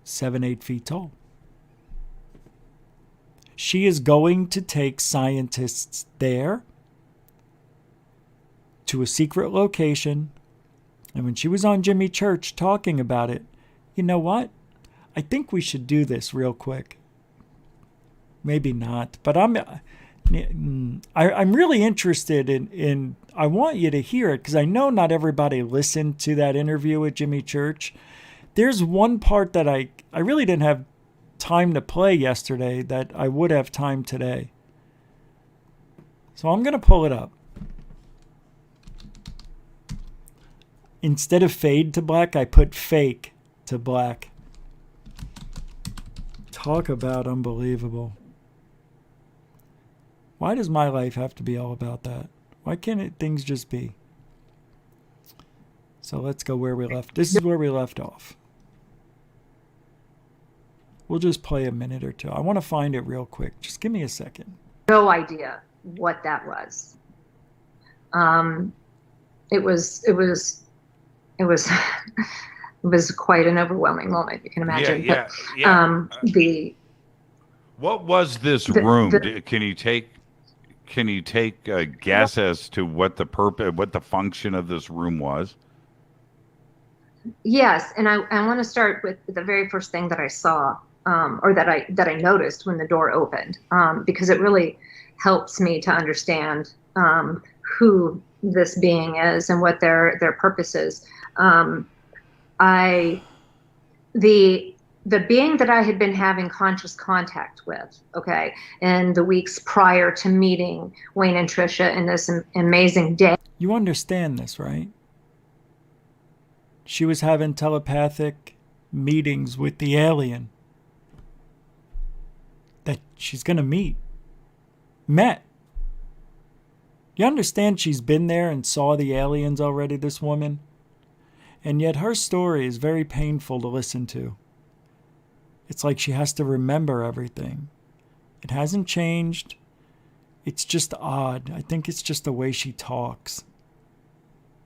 7-8 feet tall. She is going to take scientists there to a secret location. And when she was on Jimmy Church talking about it, you know what? I think we should do this real quick. Maybe not, but I'm really interested in I want you to hear it because I know not everybody listened to that interview with Jimmy Church. There's one part that I really didn't have time to play yesterday that I would have time today. So I'm going to pull it up. Instead of fade to black, I put fake to black. Talk about unbelievable. Why does my life have to be all about that? Why can't things just be? So let's go where we left. This is where we left off. We'll just play a minute or two. I want to find it real quick. Just give me a second. No idea what that was. It was it was quite an overwhelming moment, you can imagine. Yeah. What was this room? Can you take a guess as to what the purpose, what the function of this room was? Yes, and I want to start with the very first thing that I saw, or that I noticed when the door opened, because it really helps me to understand who this being is and what their purpose is. The the being that I had been having conscious contact with, okay, in the weeks prior to meeting Wayne and Trisha in this amazing day. You understand this, right? She was having telepathic meetings with the alien that she's going to met. You understand she's been there and saw the aliens already, this woman? And yet her story is very painful to listen to. It's like she has to remember everything. It hasn't changed. It's just odd. I think it's just the way she talks.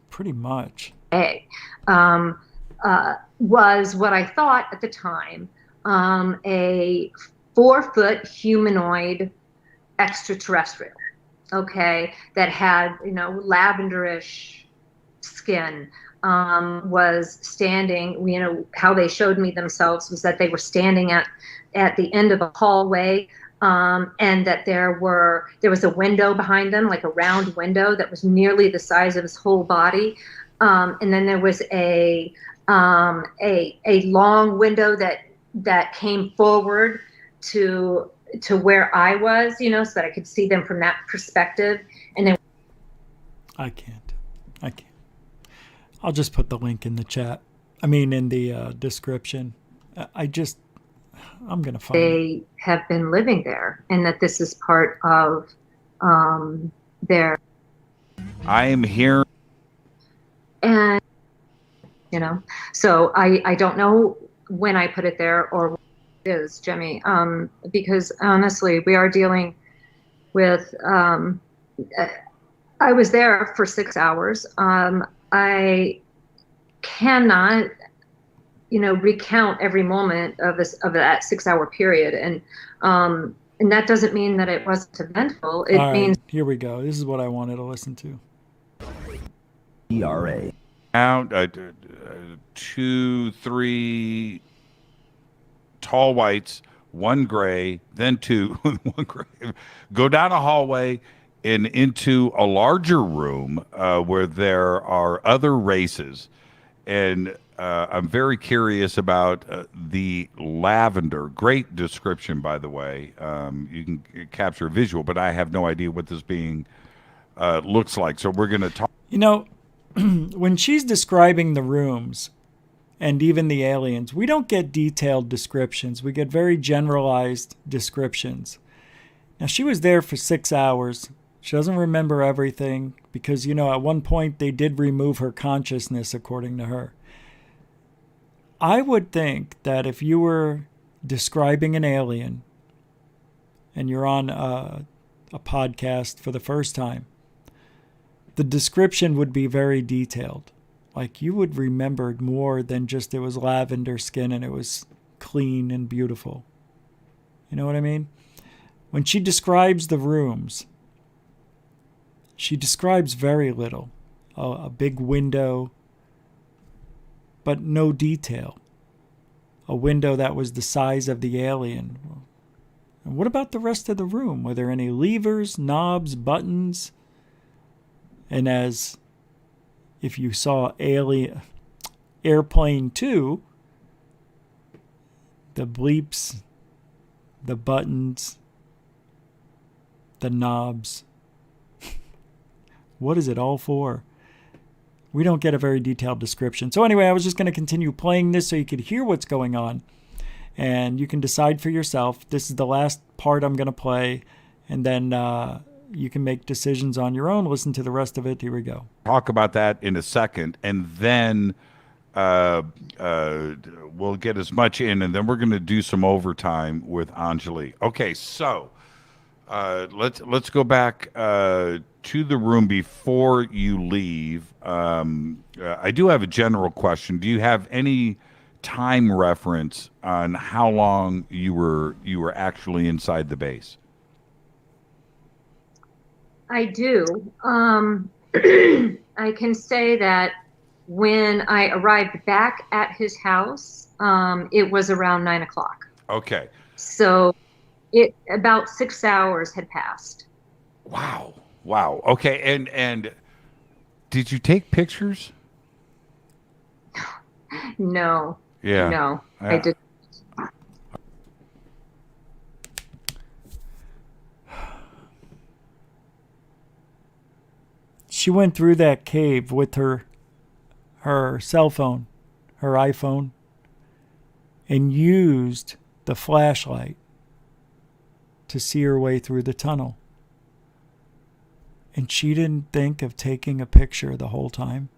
Pretty much. Was what I thought at the time a 4-foot humanoid extraterrestrial, okay, that had, lavenderish skin, was standing, how they showed me themselves was that they were standing at the end of a hallway, and that there was a window behind them, like a round window that was nearly the size of his whole body. And then there was a long window that came forward to where I was, so that I could see them from that perspective. And then I can't. I'll just put the link in the chat. I mean, in the description. I'm gonna find they have been living there, and that this is part of their. I am here. And, so I don't know when I put it there or what it is, Jimmy, because honestly, we are dealing with, I was there for 6 hours. I cannot, recount every moment of that 6-hour period. And that doesn't mean that it wasn't eventful. It means. Here we go. This is what I wanted to listen to. ERA. Out 2, 3 tall whites, 1 gray, then 2, 1 gray. Go down a hallway and into a larger room where there are other races. And I'm very curious about the lavender. Great description, by the way. You can capture a visual, but I have no idea what this being looks like. So we're going to talk. When she's describing the rooms and even the aliens, we don't get detailed descriptions. We get very generalized descriptions. Now, she was there for 6 hours. She doesn't remember everything because, at one point they did remove her consciousness, according to her. I would think that if you were describing an alien and you're on a podcast for the first time, the description would be very detailed. Like you would remember more than just it was lavender skin and it was clean and beautiful. You know what I mean? When she describes the rooms, she describes very little. A big window, but no detail. A window that was the size of the alien. And what about the rest of the room? Were there any levers, knobs, buttons? And as if you saw Airplane 2, the bleeps, the buttons, the knobs. What is it all for? We don't get a very detailed description. So anyway, I was just going to continue playing this so you could hear what's going on. And you can decide for yourself. This is the last part I'm going to play. And then you can make decisions on your own. Listen to the rest of it. Here we go. Talk about that in a second. And then we'll get as much in. And then we're going to do some overtime with Anjali. Okay, so let's go back to the room before you leave. I do have a general question. Do you have any time reference on how long you were actually inside the base? I do. I can say that when I arrived back at his house, it was around 9 o'clock. Okay. So about 6 hours had passed. Wow. Okay. And did you take pictures? No. Yeah. No, I didn't. She went through that cave with her cell phone, her iPhone, and used the flashlight to see her way through the tunnel. And she didn't think of taking a picture the whole time.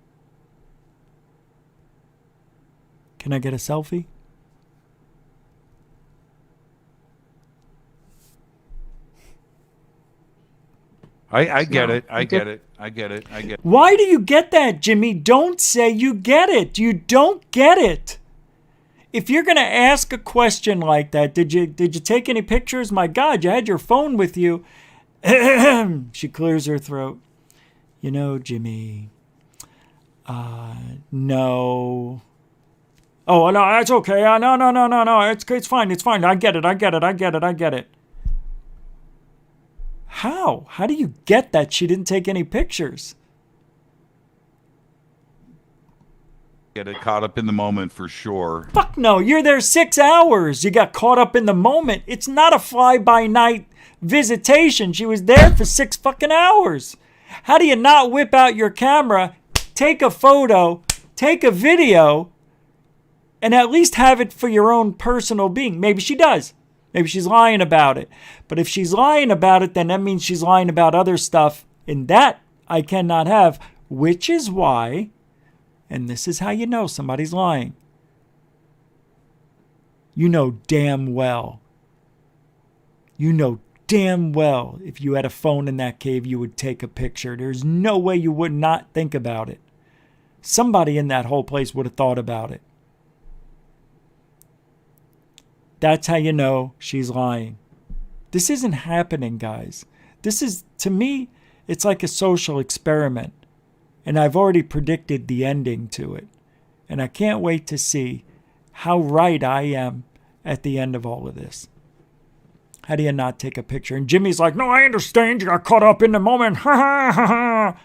Can I get a selfie? I get it. I get it. I get it. I get it. Why do you get that, Jimmy? Don't say you get it. You don't get it. If you're going to ask a question like that, did you take any pictures? My God, you had your phone with you. She clears her throat. You know, Jimmy, no. Oh, no, that's okay. No. It's fine. It's fine. I get it. How? How do you get that she didn't take any pictures? Get it caught up in the moment for sure. Fuck no, you're there 6 hours. You got caught up in the moment. It's not a fly-by-night visitation. She was there for 6 fucking hours. How do you not whip out your camera, take a photo, take a video, and at least have it for your own personal being? Maybe she does. Maybe she's lying about it. But if she's lying about it, then that means she's lying about other stuff. And that I cannot have, which is why, and this is how you know somebody's lying. You know damn well if you had a phone in that cave, you would take a picture. There's no way you would not think about it. Somebody in that whole place would have thought about it. That's how you know she's lying. This isn't happening, guys. This is, to me, it's like a social experiment. And I've already predicted the ending to it. And I can't wait to see how right I am at the end of all of this. How do you not take a picture? And Jimmy's like, no, I understand. You got caught up in the moment. Ha ha ha ha.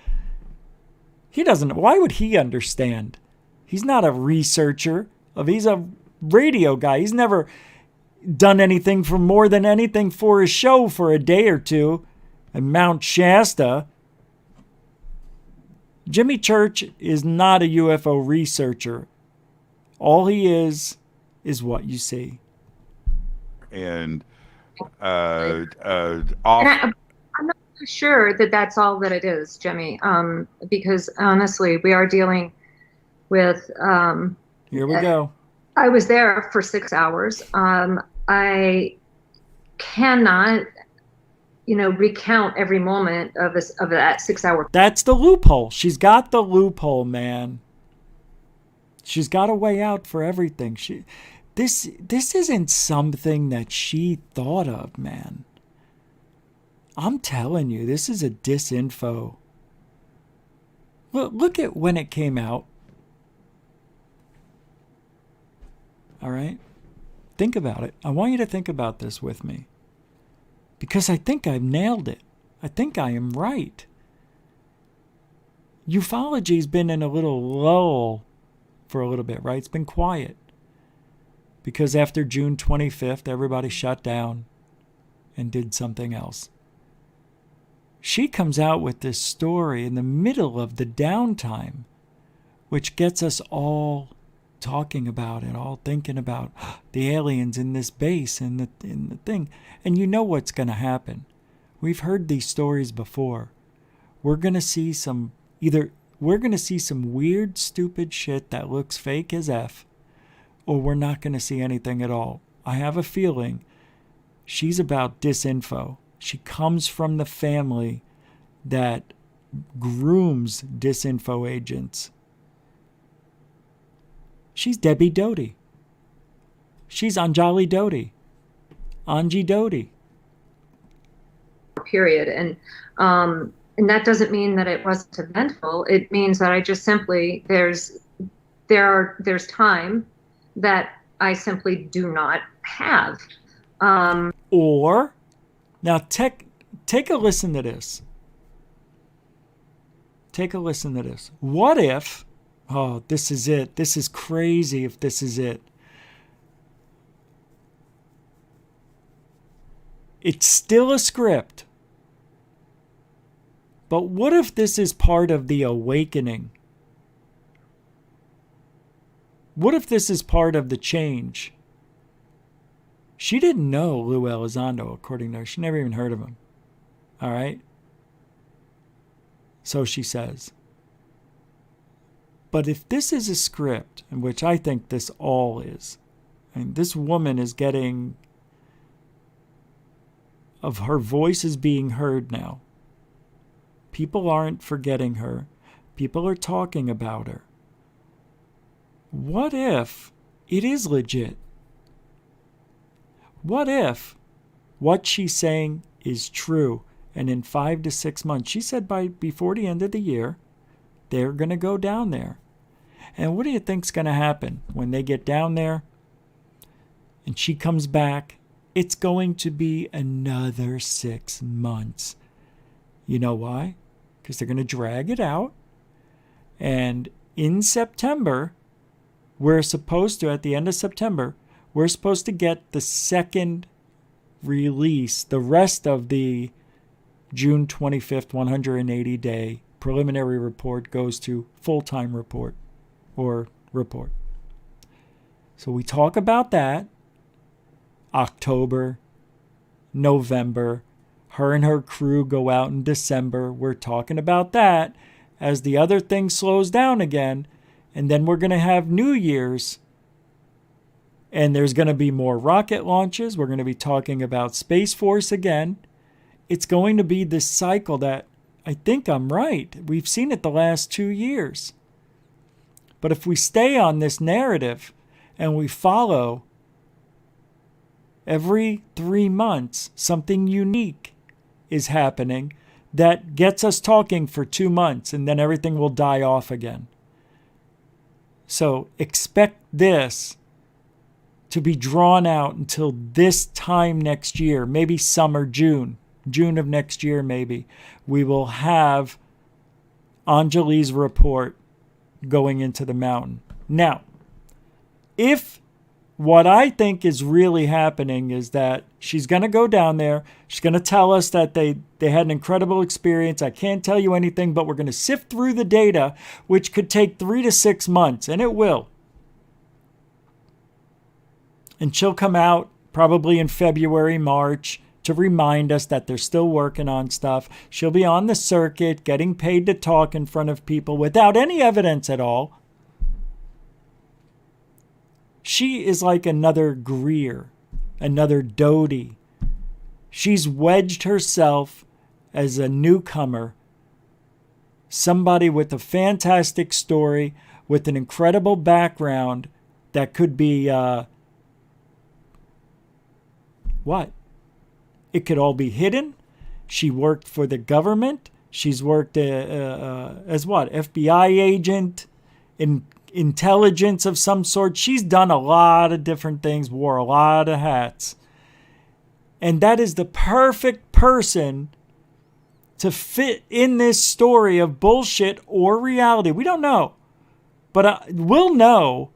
He doesn't. Why would he understand? He's not a researcher. He's a radio guy. He's never done anything for more than anything for his show for a day or two at Mount Shasta. Jimmy Church is not a UFO researcher. All he is what you see. And I'm not sure that that's all that it is, Jimmy, because honestly, we are dealing with... Here we go. I was there for 6 hours. I cannot, recount every moment of that 6 hour. That's the loophole. She's got the loophole, man. She's got a way out for everything. This isn't something that she thought of, man. I'm telling you, this is a disinfo. Look at when it came out. All right? Think about it. I want you to think about this with me. Because I think I've nailed it. I think I am right. Ufology's been in a little lull for a little bit, right? It's been quiet. Because after June 25th, everybody shut down and did something else. She comes out with this story in the middle of the downtime, which gets us all talking about it, all thinking about the aliens in this base and in the thing. And you know what's going to happen. We've heard these stories before. We're going to see some weird, stupid shit that looks fake as F, or we're not going to see anything at all. I have a feeling she's about disinfo. She comes from the family that grooms disinfo agents. She's Debbie Doty. She's Anjali Doty. Anji Doty. Period. And that doesn't mean that it wasn't eventful. It means that I just simply, there's time that I simply do not have. Or, now take a listen to this. Take a listen to this. What if, oh, this is it. This is crazy if this is it. It's still a script. But what if this is part of the awakening? What if this is part of the change? She didn't know Lou Elizondo, according to her. She never even heard of him. All right? So she says. But if this is a script, in which I think this all is, and this woman is getting, of her voice is being heard now. People aren't forgetting her. People are talking about her. What if it is legit? What if what she's saying is true, and in 5 to 6 months, she said before the end of the year, they're going to go down there. And what do you think's going to happen when they get down there and she comes back? It's going to be another 6 months. You know why? Because they're going to drag it out. And in September, we're supposed to, at the end of September, we're supposed to get the second release. The rest of the June 25th, 180-day preliminary report goes to full-time report or report. So we talk about that. October, November. Her and her crew go out in December. We're talking about that as the other thing slows down again. And then we're going to have New Year's. And there's going to be more rocket launches. We're going to be talking about Space Force again. It's going to be this cycle that I think I'm right. We've seen it the last 2 years. But if we stay on this narrative and we follow every 3 months, something unique is happening that gets us talking for 2 months, and then everything will die off again. So expect this to be drawn out until this time next year, maybe summer, June of next year maybe. We will have Anjali's report going into the mountain. Now, if what I think is really happening is that she's going to go down there. She's going to tell us that they had an incredible experience. I can't tell you anything, but we're going to sift through the data, which could take 3 to 6 months, and it will. And she'll come out probably in February, March, to remind us that they're still working on stuff. She'll be on the circuit, getting paid to talk in front of people without any evidence at all. She is like another Greer, another Doty. She's wedged herself as a newcomer, somebody with a fantastic story, with an incredible background that could be, what? It could all be hidden. She worked for the government. She's worked as what? FBI agent, in intelligence of some sort. She's done a lot of different things, wore a lot of hats. And that is the perfect person to fit in this story of bullshit or reality. We don't know. But we'll know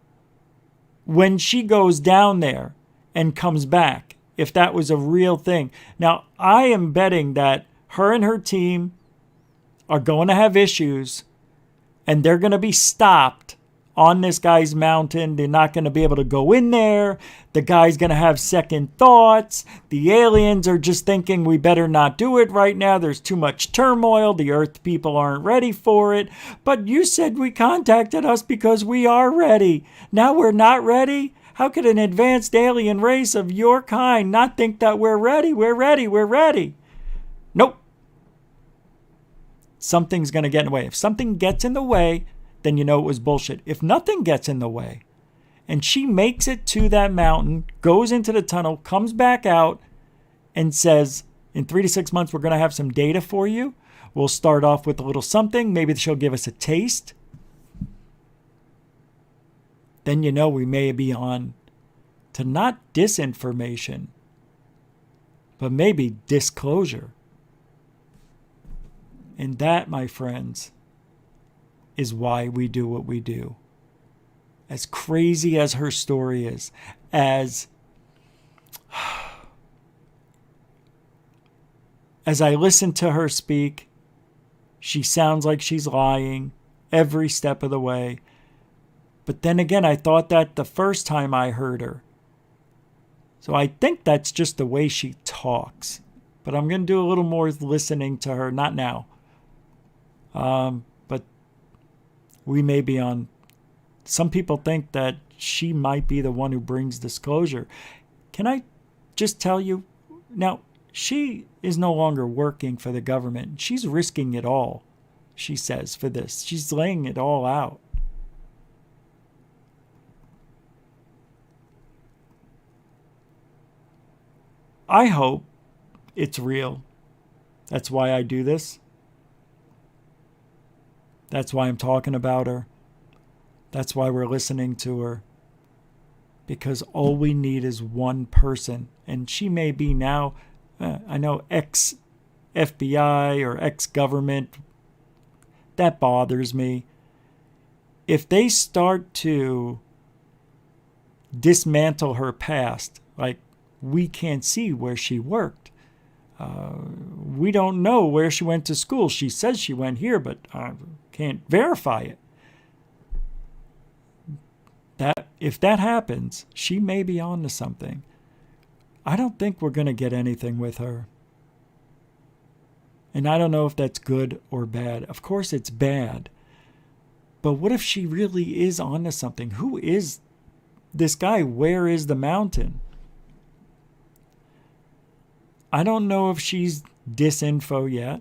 when she goes down there and comes back, if that was a real thing. Now, I am betting that her and her team are going to have issues, and they're going to be stopped on this guy's mountain. They're not going to be able to go in there. The guy's going to have second thoughts. The aliens are just thinking we better not do it right now. There's too much turmoil. The Earth people aren't ready for it. But you said we contacted us because we are ready. Now we're not ready? How could an advanced alien race of your kind not think that we're ready? We're ready. We're ready. Nope. Something's going to get in the way. If something gets in the way, then you know it was bullshit. If nothing gets in the way, and she makes it to that mountain, goes into the tunnel, comes back out, and says, in 3 to 6 months, we're going to have some data for you. We'll start off with a little something. Maybe she'll give us a taste. Then you know we may be on to not disinformation, but maybe disclosure. And that, my friends, is why we do what we do. As crazy as her story is, as as I listen to her speak, she sounds like she's lying every step of the way. But then again, I thought that the first time I heard her. So I think that's just the way she talks. But I'm going to do a little more listening to her. Not now. But we may be on... Some people think that she might be the one who brings disclosure. Can I just tell you? Now, she is no longer working for the government. She's risking it all, she says, for this. She's laying it all out. I hope it's real. That's why I do this. That's why I'm talking about her. That's why we're listening to her. Because all we need is one person. And she may be now, I know, ex-FBI or ex-government. That bothers me. If they start to dismantle her past, like we can't see where she worked. We don't know where she went to school. She says she went here, but I can't verify it. If that happens, she may be on to something. I don't think we're going to get anything with her. And I don't know if that's good or bad. Of course it's bad. But what if she really is on to something? Who is this guy? Where is the mountain? I don't know if she's disinfo yet.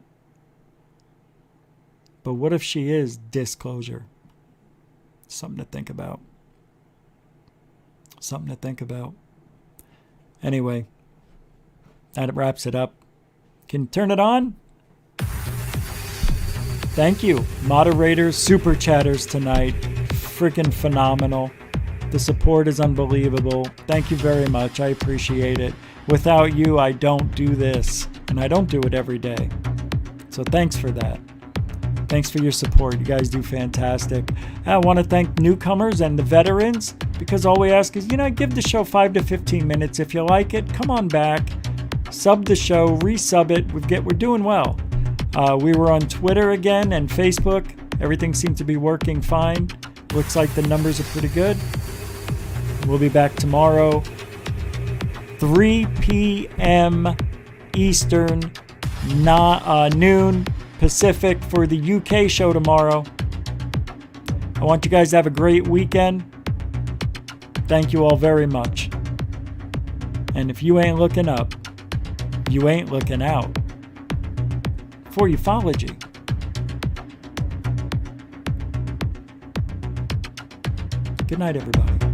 But what if she is disclosure? Something to think about. Something to think about. Anyway, that wraps it up. Can you turn it on? Thank you, moderators, super chatters tonight. Freaking phenomenal. The support is unbelievable. Thank you very much. I appreciate it. Without you, I don't do this, and I don't do it every day. So thanks for that. Thanks for your support. You guys do fantastic. I want to thank newcomers and the veterans, because all we ask is, give the show 5 to 15 minutes. If you like it, come on back, sub the show, resub it. We're doing well. We were on Twitter again and Facebook. Everything seemed to be working fine. Looks like the numbers are pretty good. We'll be back tomorrow, 3 p.m. Eastern, noon Pacific for the UK show tomorrow. I want you guys to have a great weekend. Thank you all very much. And if you ain't looking up, you ain't looking out. For ufology. Good night, everybody.